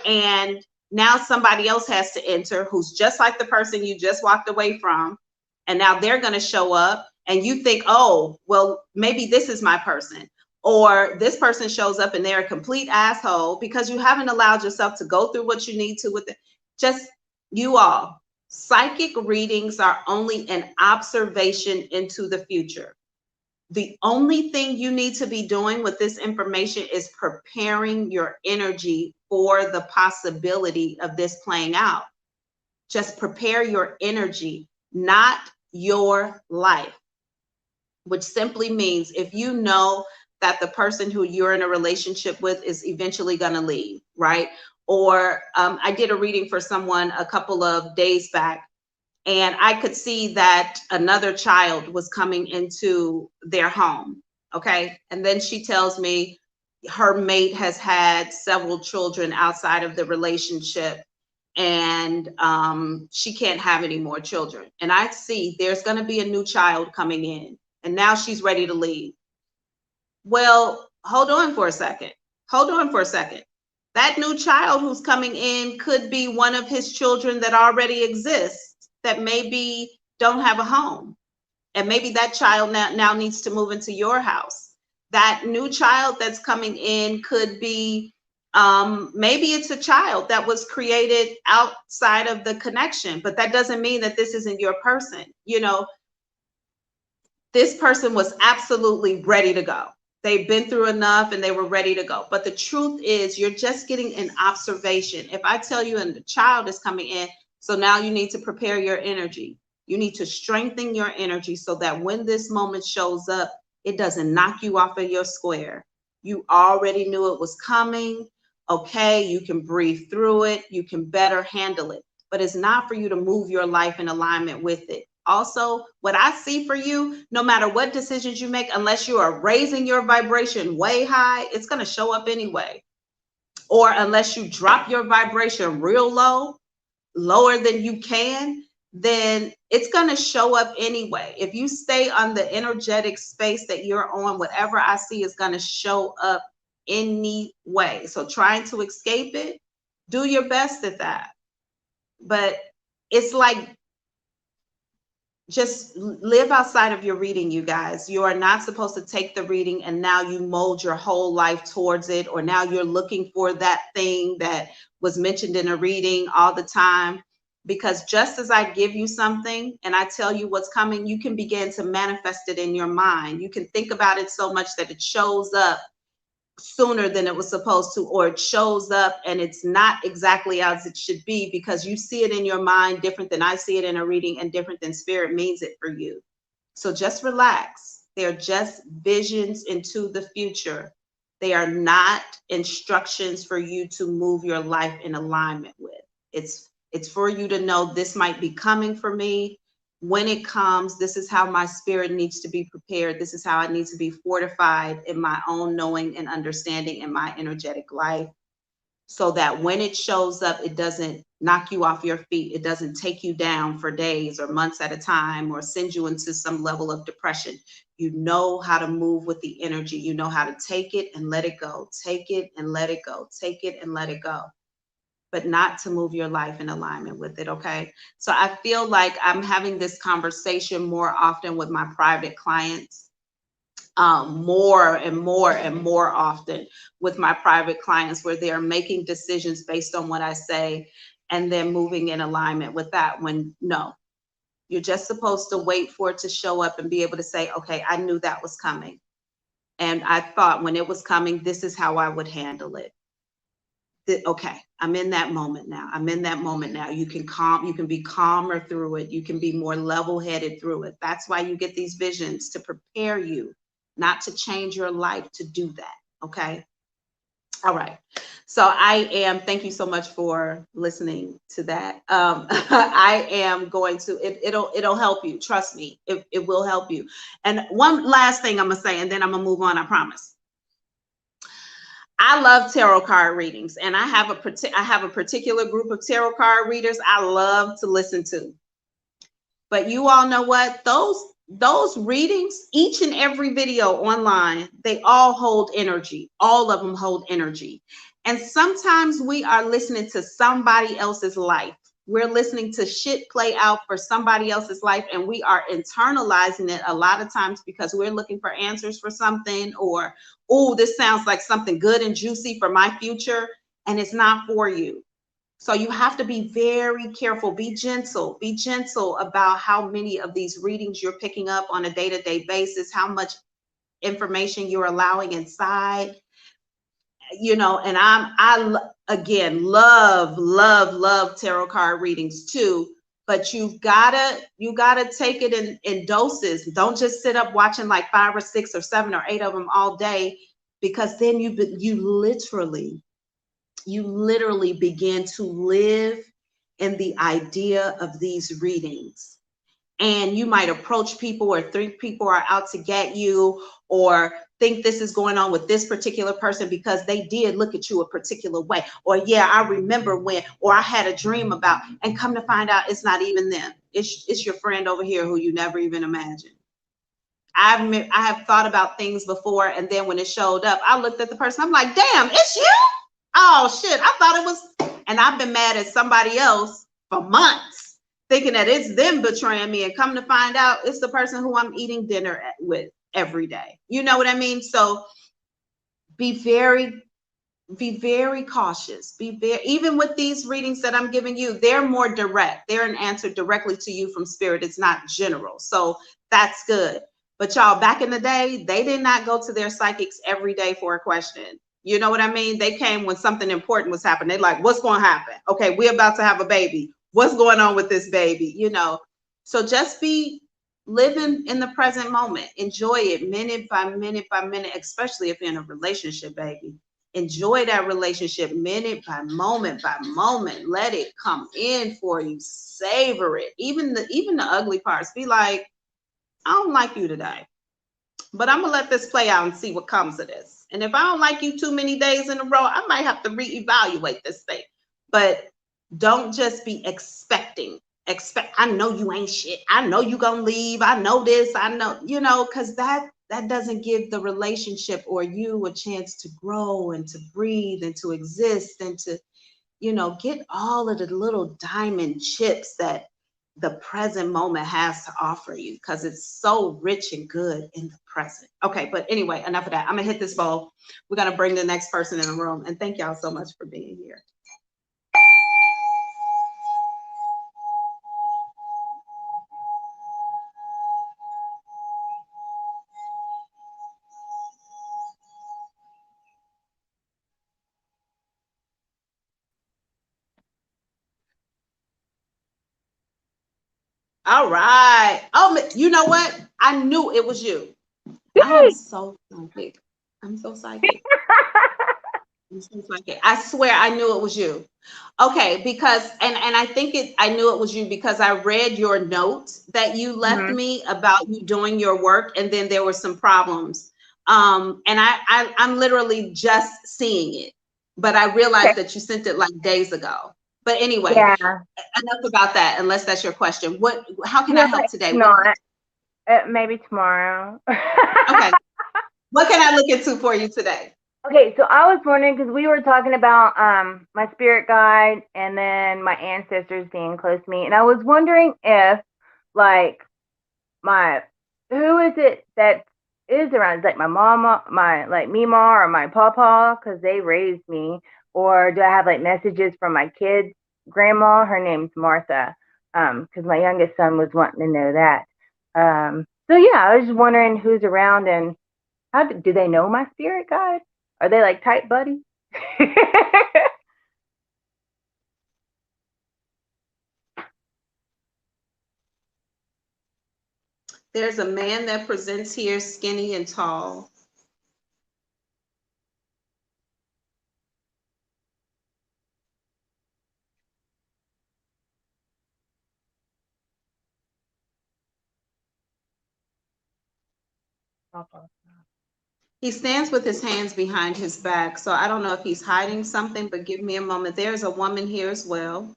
And now somebody else has to enter who's just like the person you just walked away from. And now they're going to show up, and you think, oh, well, maybe this is my person. Or this person shows up and they're a complete asshole because you haven't allowed yourself to go through what you need to with it. Just you all, psychic readings are only an observation into the future. The only thing you need to be doing with this information is preparing your energy for the possibility of this playing out. Just prepare your energy, not your life, which simply means if you know that the person who you're in a relationship with is eventually going to leave, right? Or I did a reading for someone a couple of days back, and I could see that another child was coming into their home, okay? And then she tells me her mate has had several children outside of the relationship, and she can't have any more children. And I see there's going to be a new child coming in, and now she's ready to leave. Well, hold on for a second. Hold on for a second. That new child who's coming in could be one of his children that already exists, that maybe don't have a home. And maybe that child now needs to move into your house. That new child that's coming in could be, maybe it's a child that was created outside of the connection, but that doesn't mean that this isn't your person. You know, this person was absolutely ready to go. They've been through enough and they were ready to go. But the truth is, you're just getting an observation. If I tell you and the child is coming in, so now you need to prepare your energy. You need to strengthen your energy so that when this moment shows up, it doesn't knock you off of your square. You already knew it was coming. Okay, you can breathe through it. You can better handle it. But it's not for you to move your life in alignment with it. Also, what I see for you, no matter what decisions you make, unless you are raising your vibration way high, it's going to show up anyway. Or unless you drop your vibration real low, lower than you can, then it's going to show up anyway. If you stay on the energetic space that you're on, whatever I see is going to show up any way. So trying to escape it, do your best at that. But it's like, just live outside of your reading, you guys. You are not supposed to take the reading and now you mold your whole life towards it, or now you're looking for that thing that was mentioned in a reading all the time. Because just as I give you something and I tell you what's coming, you can begin to manifest it in your mind. You can think about it so much that it shows up sooner than it was supposed to, or it shows up and it's not exactly as it should be, because you see it in your mind different than I see it in a reading, and different than spirit means it for you. So just relax. They're just visions into the future. They are not instructions for you to move your life in alignment with. It's for you to know this might be coming for me. When it comes, this is how my spirit needs to be prepared. This is how I need to be fortified in my own knowing and understanding in my energetic life, so that when it shows up, it doesn't knock you off your feet. It doesn't take you down for days or months at a time, or send you into some level of depression. You know how to move with the energy. You know how to take it and let it go. Take it and let it go. Take it and let it go. But not to move your life in alignment with it, okay? So I feel like I'm having this conversation more often with my private clients, more and more and more often with my private clients, where they are making decisions based on what I say and then moving in alignment with that, when no, you're just supposed to wait for it to show up and be able to say, okay, I knew that was coming. And I thought when it was coming, this is how I would handle it. Okay, I'm in that moment now. I'm in that moment now. You can be calmer through it. You can be more level-headed through it. That's why you get these visions, to prepare you, not to change your life, to do that. Okay. All right. So thank you so much for listening to that. I am going to, it'll help you. Trust me, it will help you. And one last thing I'm gonna say, and then I'm gonna move on, I promise. I love tarot card readings, and I have a particular group of tarot card readers I love to listen to. But you all know what? Those readings, each and every video online, they all hold energy. All of them hold energy. And sometimes we are listening to somebody else's life. We're listening to shit play out for somebody else's life, and we are internalizing it a lot of times because we're looking for answers for something, or, oh, this sounds like something good and juicy for my future, and it's not for you. So you have to be very careful. Be gentle about how many of these readings you're picking up on a day-to-day basis, how much information you're allowing inside. You know, and I again love tarot card readings too, but you gotta take it in doses. Don't just sit up watching like 5 or 6 or 7 or 8 of them all day, because then you literally begin to live in the idea of these readings. And you might approach people, or think people are out to get you, or think this is going on with this particular person because they did look at you a particular way, or yeah, I remember when, or I had a dream about, and come to find out it's not even them. It's your friend over here who you never even imagined. I have thought about things before, and then when it showed up, I looked at the person, I'm like, damn, it's you? Oh shit, I thought it was, and I've been mad at somebody else for months, thinking that it's them betraying me, and come to find out it's the person who I'm eating dinner with every day. You know what I mean? So be very cautious. Even with these readings that I'm giving you, they're more direct. They're an answer directly to you from spirit. It's not general. So that's good. But y'all, back in the day, they did not go to their psychics every day for a question. You know what I mean? They came when something important was happening. They're like, what's going to happen? Okay, we're about to have a baby. What's going on with this baby? You know, so just be living in the present moment. Enjoy it minute by minute by minute, especially if you're in a relationship, baby. Enjoy that relationship minute by moment by moment. Let it come in for you. Savor it. Even the ugly parts. Be like, I don't like you today, but I'm gonna let this play out and see what comes of this. And if I don't like you too many days in a row, I might have to reevaluate this thing. But don't just be expecting. I know you ain't shit. I know you gonna leave. I know this. I know, you know, because that that doesn't give the relationship or you a chance to grow and to breathe and to exist and to, you know, get all of the little diamond chips that the present moment has to offer you, because it's so rich and good in the present. Okay, but anyway, enough of that. I'm gonna hit this bowl. We're gonna bring the next person in the room, and thank y'all so much for being here. All right. Oh, you know what? I knew it was you. I am so psychic. I'm so psychic. I'm so psychic. I swear I knew it was you. Okay, because and I think I knew it was you because I read your note that you left me about you doing your work, and then there were some problems. And I'm literally just seeing it, but I realized that you sent it like days ago. But anyway, enough about that. Unless that's your question. How can I help today? Maybe tomorrow. Okay. What can I look into for you today? Okay, so I was wondering, because we were talking about my spirit guide and then my ancestors being close to me, and I was wondering if, like, who is it that is around? Is like my mama, my like Mima or my papa, because they raised me, or do I have like messages from my kids' grandma? Her name's Martha, because my youngest son was wanting to know that. So yeah, I was just wondering who's around and how do they know my spirit guide? Are they like tight buddies? There's a man that presents here skinny and tall. He stands with his hands behind his back. So I don't know if he's hiding something, but give me a moment. There's a woman here as well.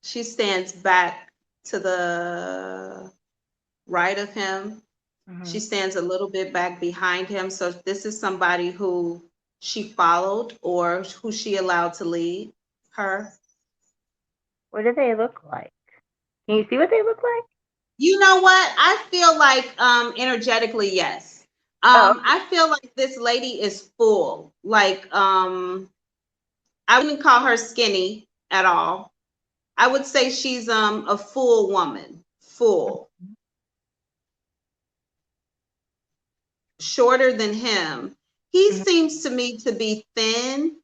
She stands back to the right of him. She stands a little bit back behind him. So this is somebody who she followed or who she allowed to lead her. What do they look like? Can you see what they look like? You know what? I feel like energetically, yes. I feel like this lady is full. Like I wouldn't call her skinny at all. I would say she's a full woman. Full. Shorter than him. He seems to me to be thin.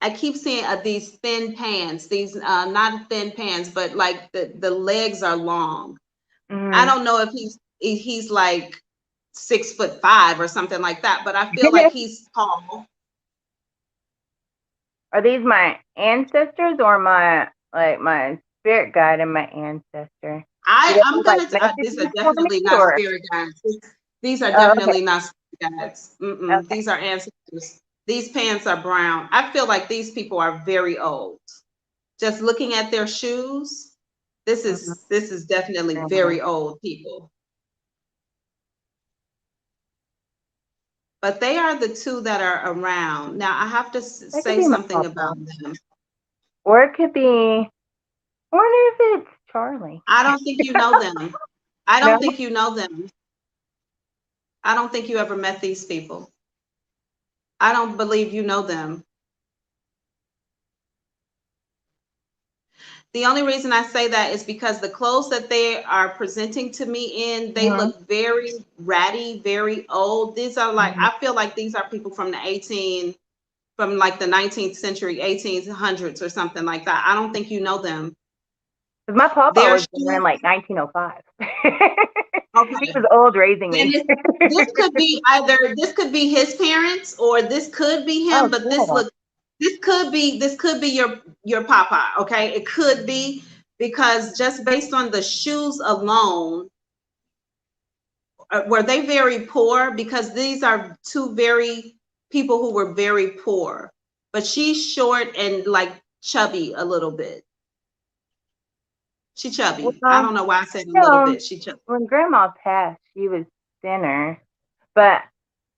I keep seeing these thin pants, these not thin pants, but like the legs are long. I don't know if he's like 6'5" or something like that, but I feel like he's tall. Are these my ancestors or my spirit guide and my ancestor? I'm gonna. These are definitely not spirit guides. These are definitely not spirit guides. These are ancestors. These pants are brown. I feel like these people are very old. Just looking at their shoes, this is definitely very old people. But they are the two that are around. Now I have to say something about them. Or it could be, I wonder if it's Charlie. I don't think you know them. I don't think you know them. I don't think you ever met these people. I don't believe you know them. The only reason I say that is because the clothes that they are presenting to me in, they look very ratty, very old. These are like, I feel like these are people from from like the 19th century, 1800s or something like that. I don't think you know them. My papa was born in like 1905. He was old raising me. This could be this could be his parents or this could be him, but this could be your papa, okay? It could be, because just based on the shoes alone, were they very poor? Because these are two very people who were very poor, but she's short and like chubby a little bit. She chubby. Well, I don't know why I said a little bit. She chubby. When Grandma passed, she was thinner. But,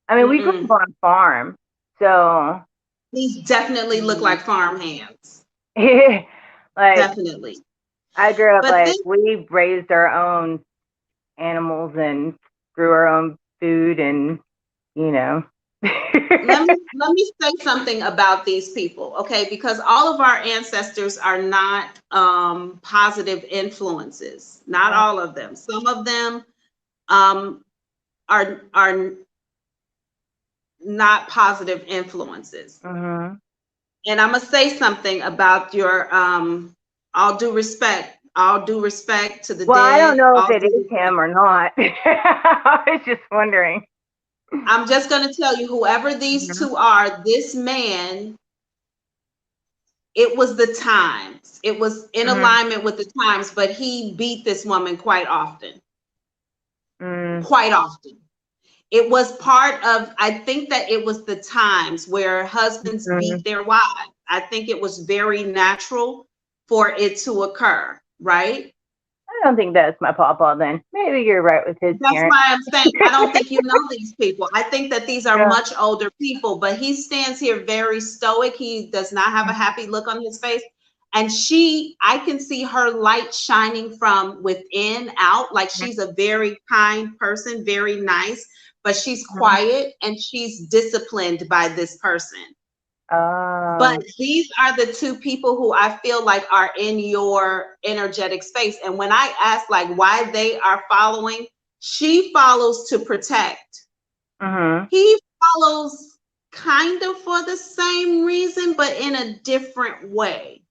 I mean, we grew up on a farm, so. These definitely look like farm hands. Like, definitely. I grew up like we raised our own animals and grew our own food, and you know. let me say something about these people, okay? Because all of our ancestors are not positive influences. Not all of them. Some of them are not positive influences. Mm-hmm. And I'm gonna say something about your all due respect to the dead. I don't know if it is him or not. I was just wondering. I'm just gonna tell you, whoever these two are, this man, it was the times. It was in alignment with the times, but he beat this woman quite often. Quite often. It was part of, I think that it was the times where husbands beat their wives. I think it was very natural for it to occur, right? I don't think that's my pawpaw then. Maybe you're right with his parents. That's why I'm saying I don't think you know these people. I think that these are much older people, but he stands here very stoic. He does not have a happy look on his face. And I can see her light shining from within out. Like she's a very kind person, very nice, but she's quiet and she's disciplined by this person. But these are the two people who I feel like are in your energetic space. And when I ask like why they are following, she follows to protect. He follows kind of for the same reason, but in a different way.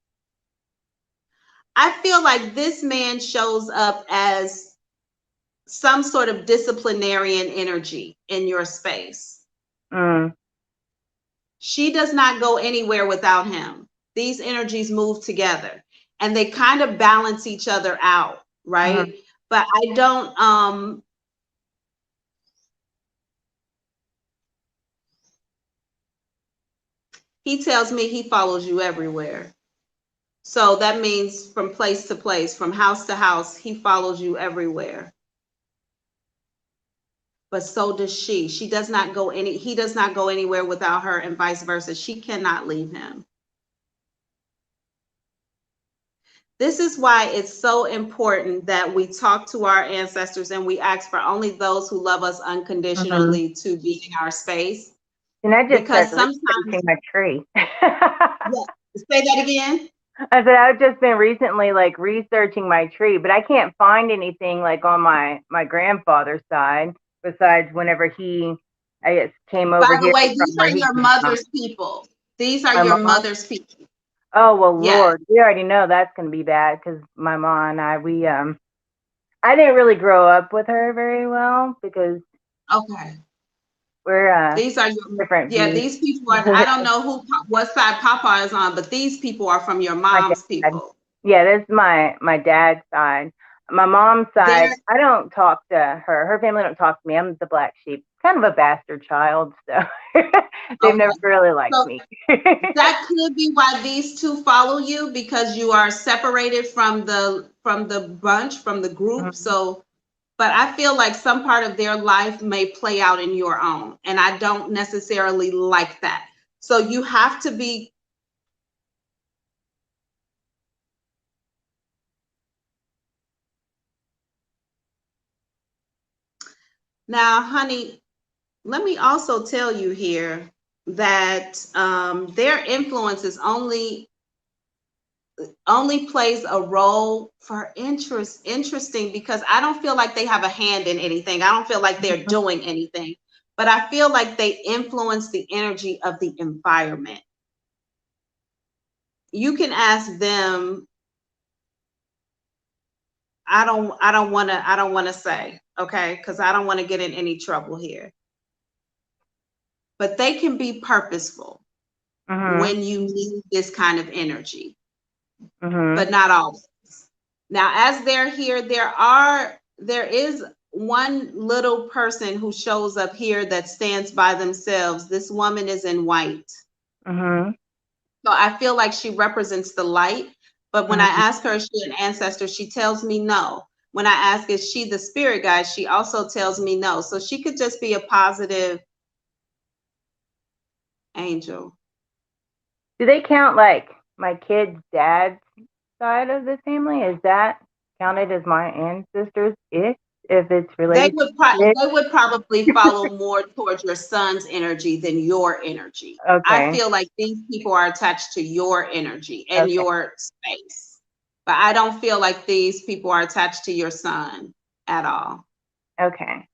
I feel like this man shows up as some sort of disciplinarian energy in your space. She does not go anywhere without him. These energies move together and they kind of balance each other out, right? But I don't, he tells me he follows you everywhere. So that means from place to place, from house to house, he follows you everywhere. But so does she. He does not go anywhere without her, and vice versa. She cannot leave him. This is why it's so important that we talk to our ancestors and we ask for only those who love us unconditionally to be in our space. And I just started researching my tree. Say that again. I said I've just been recently like researching my tree, but I can't find anything like on my grandfather's side besides whenever he, I guess, came over here. By the way, these are your mother's people. These are your mother's people. Oh, well, Lord, we already know that's going to be bad because my mom and I didn't really grow up with her very well because we're these are your different views. These people are, I don't know what side Papa is on, but these people are from your mom's people. Yeah, this is my dad's side. My mom's side, I don't talk to her. Her family don't talk to me. I'm the black sheep. Kind of a bastard child, so they've never really liked me. That could be why these two follow you, because you are separated from the bunch, from the group. So, but I feel like some part of their life may play out in your own, and I don't necessarily like that. So you have to be. Now, honey, let me also tell you here that their influence is only plays a role for interesting, because I don't feel like they have a hand in anything. I don't feel like they're doing anything, but I feel like they influence the energy of the environment. You can ask them. I don't want to say, okay, because I don't want to get in any trouble here. But they can be purposeful when you need this kind of energy, but not always. Now, as they're here, there is one little person who shows up here that stands by themselves. This woman is in white. So I feel like she represents the light, But when I ask her, is she an ancestor? She tells me no. When I ask, is she the spirit guide? She also tells me no. So she could just be a positive angel. Do they count like my kid's dad's side of the family? Is that counted as my ancestors if it's related? They would probably follow more towards your son's energy than your energy. Okay. I feel like these people are attached to your energy and your space. But I don't feel like these people are attached to your son at all. Okay.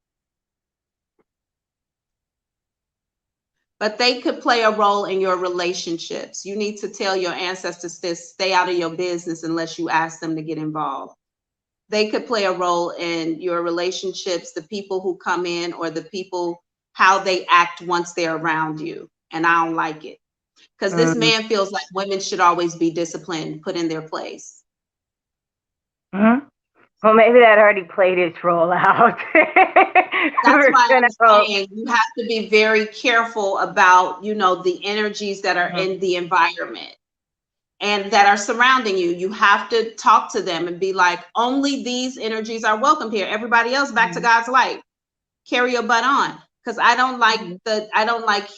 But they could play a role in your relationships. You need to tell your ancestors to stay out of your business unless you ask them to get involved. They could play a role in your relationships, the people who come in, or the people, how they act once they're around you. And I don't like it. Because this man feels like women should always be disciplined, put in their place. Well, maybe that already played its role out. That's why I'm saying you have to be very careful about, the energies that are in the environment and that are surrounding you. You have to talk to them and be like, only these energies are welcomed here. Everybody else back to God's light. Carry your butt on. Because I don't like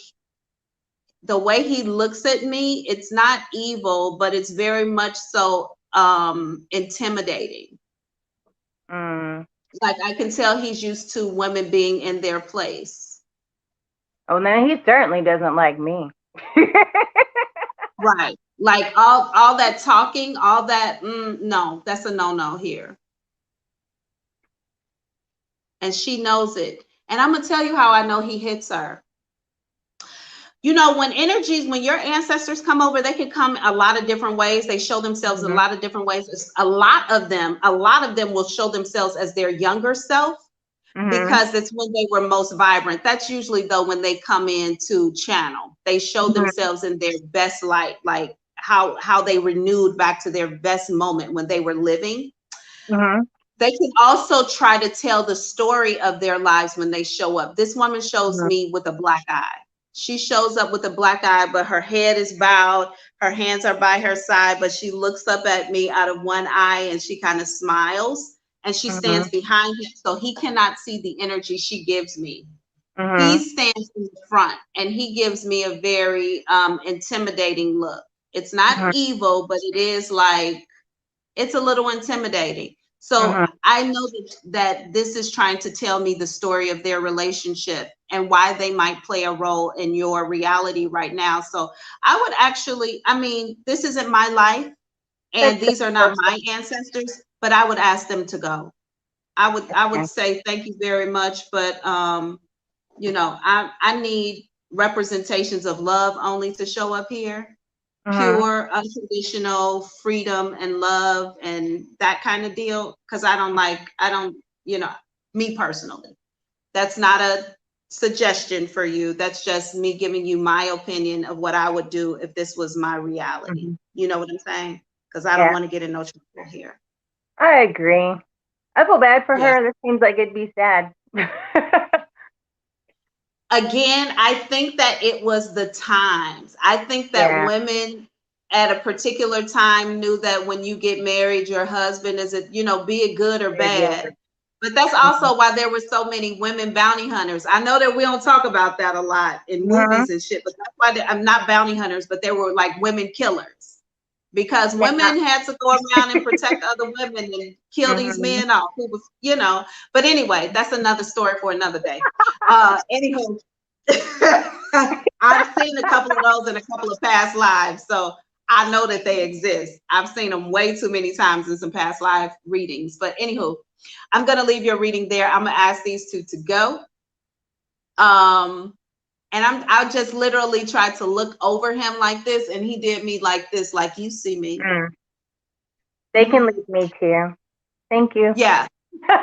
the way he looks at me. It's not evil, but it's very much so intimidating. Like I can tell he's used to women being in their place. Oh, then he certainly doesn't like me. Right. Like all that talking, all that, no, that's a no here. And she knows it. And I'm going to tell you how I know he hits her. When your ancestors come over, they can come a lot of different ways. They show themselves in a lot of different ways. A lot of them will show themselves as their younger self because it's when they were most vibrant. That's usually though when they come in to channel. They show themselves in their best light, like how they renewed back to their best moment when they were living. They can also try to tell the story of their lives when they show up. This woman shows me with a black eye. She shows up with a black eye, but her head is bowed. Her hands are by her side, but she looks up at me out of one eye and she kind of smiles and she stands behind him. So he cannot see the energy she gives me. He stands in the front and he gives me a very intimidating look. It's not evil, but it is like, it's a little intimidating. So I know that this is trying to tell me the story of their relationship and why they might play a role in your reality right now. So I would actually, this isn't my life and these are not my ancestors, but I would ask them to go. I would say thank you very much, but I need representations of love only to show up here. Pure, unconditional freedom and love and that kind of deal. Because me personally, that's not a suggestion for you. That's just me giving you my opinion of what I would do if this was my reality. You know what I'm saying? Because I don't want to get in no trouble here. I agree. I feel bad for her. This seems like it'd be sad. Again, I think that it was the times. I think that women at a particular time knew that when you get married, your husband is, be it good or bad. But that's also why there were so many women bounty hunters. I know that we don't talk about that a lot in movies and shit, but that's why I'm not bounty hunters, but there were like women killers. Because women had to go around and protect other women and kill these men off. Who was, But anyway, that's another story for another day. Anywho, I've seen a couple of those in a couple of past lives, so I know that they exist. I've seen them way too many times in some past live readings. But anywho, I'm gonna leave your reading there. I'm gonna ask these two to go. And I just literally tried to look over him like this, and he did me like this, like you see me. They can leave me too. Thank you. Yeah,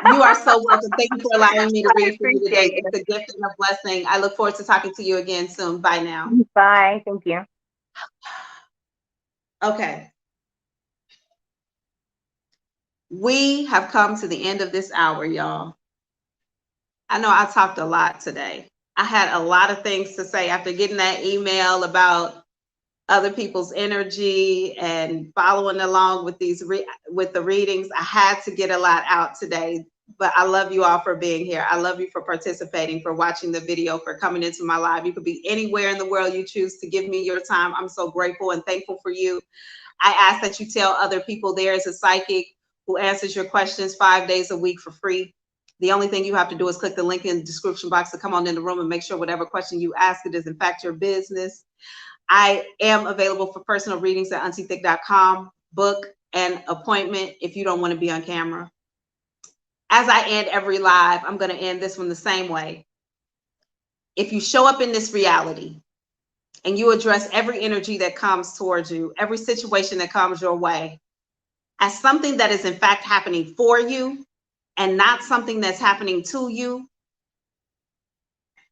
you are so welcome. Thank you for allowing me to read for you today. It's a gift and a blessing. I look forward to talking to you again soon. Bye now. Bye. Thank you. Okay. We have come to the end of this hour, y'all. I know I talked a lot today. I had a lot of things to say after getting that email about other people's energy and following along with these with the readings. I had to get a lot out today, but I love you all for being here. I love you for participating, for watching the video, for coming into my live. You could be anywhere in the world you choose to give me your time. I'm so grateful and thankful for you. I ask that you tell other people there is a psychic who answers your questions 5 days a week for free. The only thing you have to do is click the link in the description box to come on in the room and make sure whatever question you ask, it is in fact your business. I am available for personal readings at auntiethick.com. Book an appointment if you don't want to be on camera. As I end every live, I'm going to end this one the same way. If you show up in this reality and you address every energy that comes towards you, every situation that comes your way, as something that is in fact happening for you and not something that's happening to you,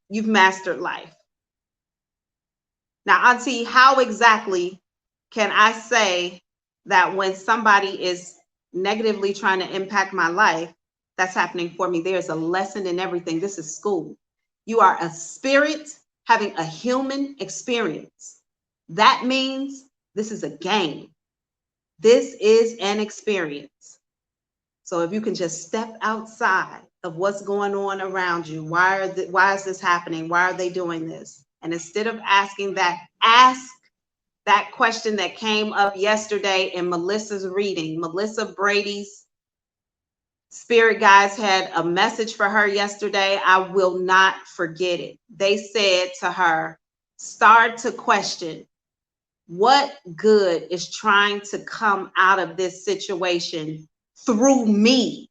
you've mastered life. Now, Auntie, how exactly can I say that when somebody is negatively trying to impact my life, that's happening for me? There's a lesson in everything. This is school. You are a spirit having a human experience. That means this is a game. This is an experience. So if you can just step outside of what's going on around you, why is this happening? Why are they doing this? And instead of asking that, ask that question that came up yesterday in Melissa's reading. Melissa Brady's spirit guides had a message for her yesterday. I will not forget it. They said to her, start to question what good is trying to come out of this situation through me.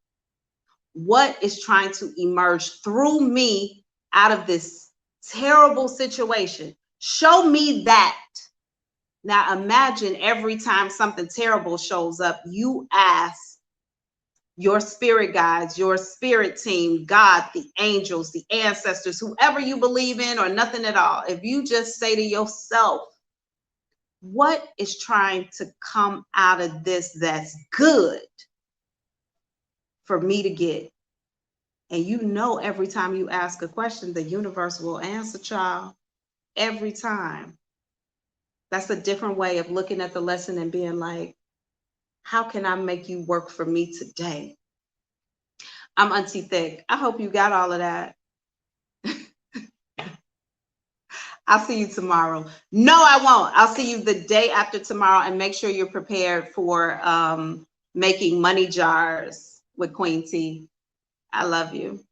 What is trying to emerge through me out of this terrible situation? Show me that. Now imagine every time something terrible shows up, you ask your spirit guides, your spirit team, God, the angels, the ancestors, whoever you believe in or nothing at all. If you just say to yourself, what is trying to come out of this that's good for me to get? And you know, every time you ask a question, the universe will answer, child. Every time. That's a different way of looking at the lesson and being like, how can I make you work for me today? I'm Auntie Thick. I hope you got all of that. I'll see you tomorrow. No, I won't. I'll see you the day after tomorrow, and make sure you're prepared for making money jars with Queen T. I love you.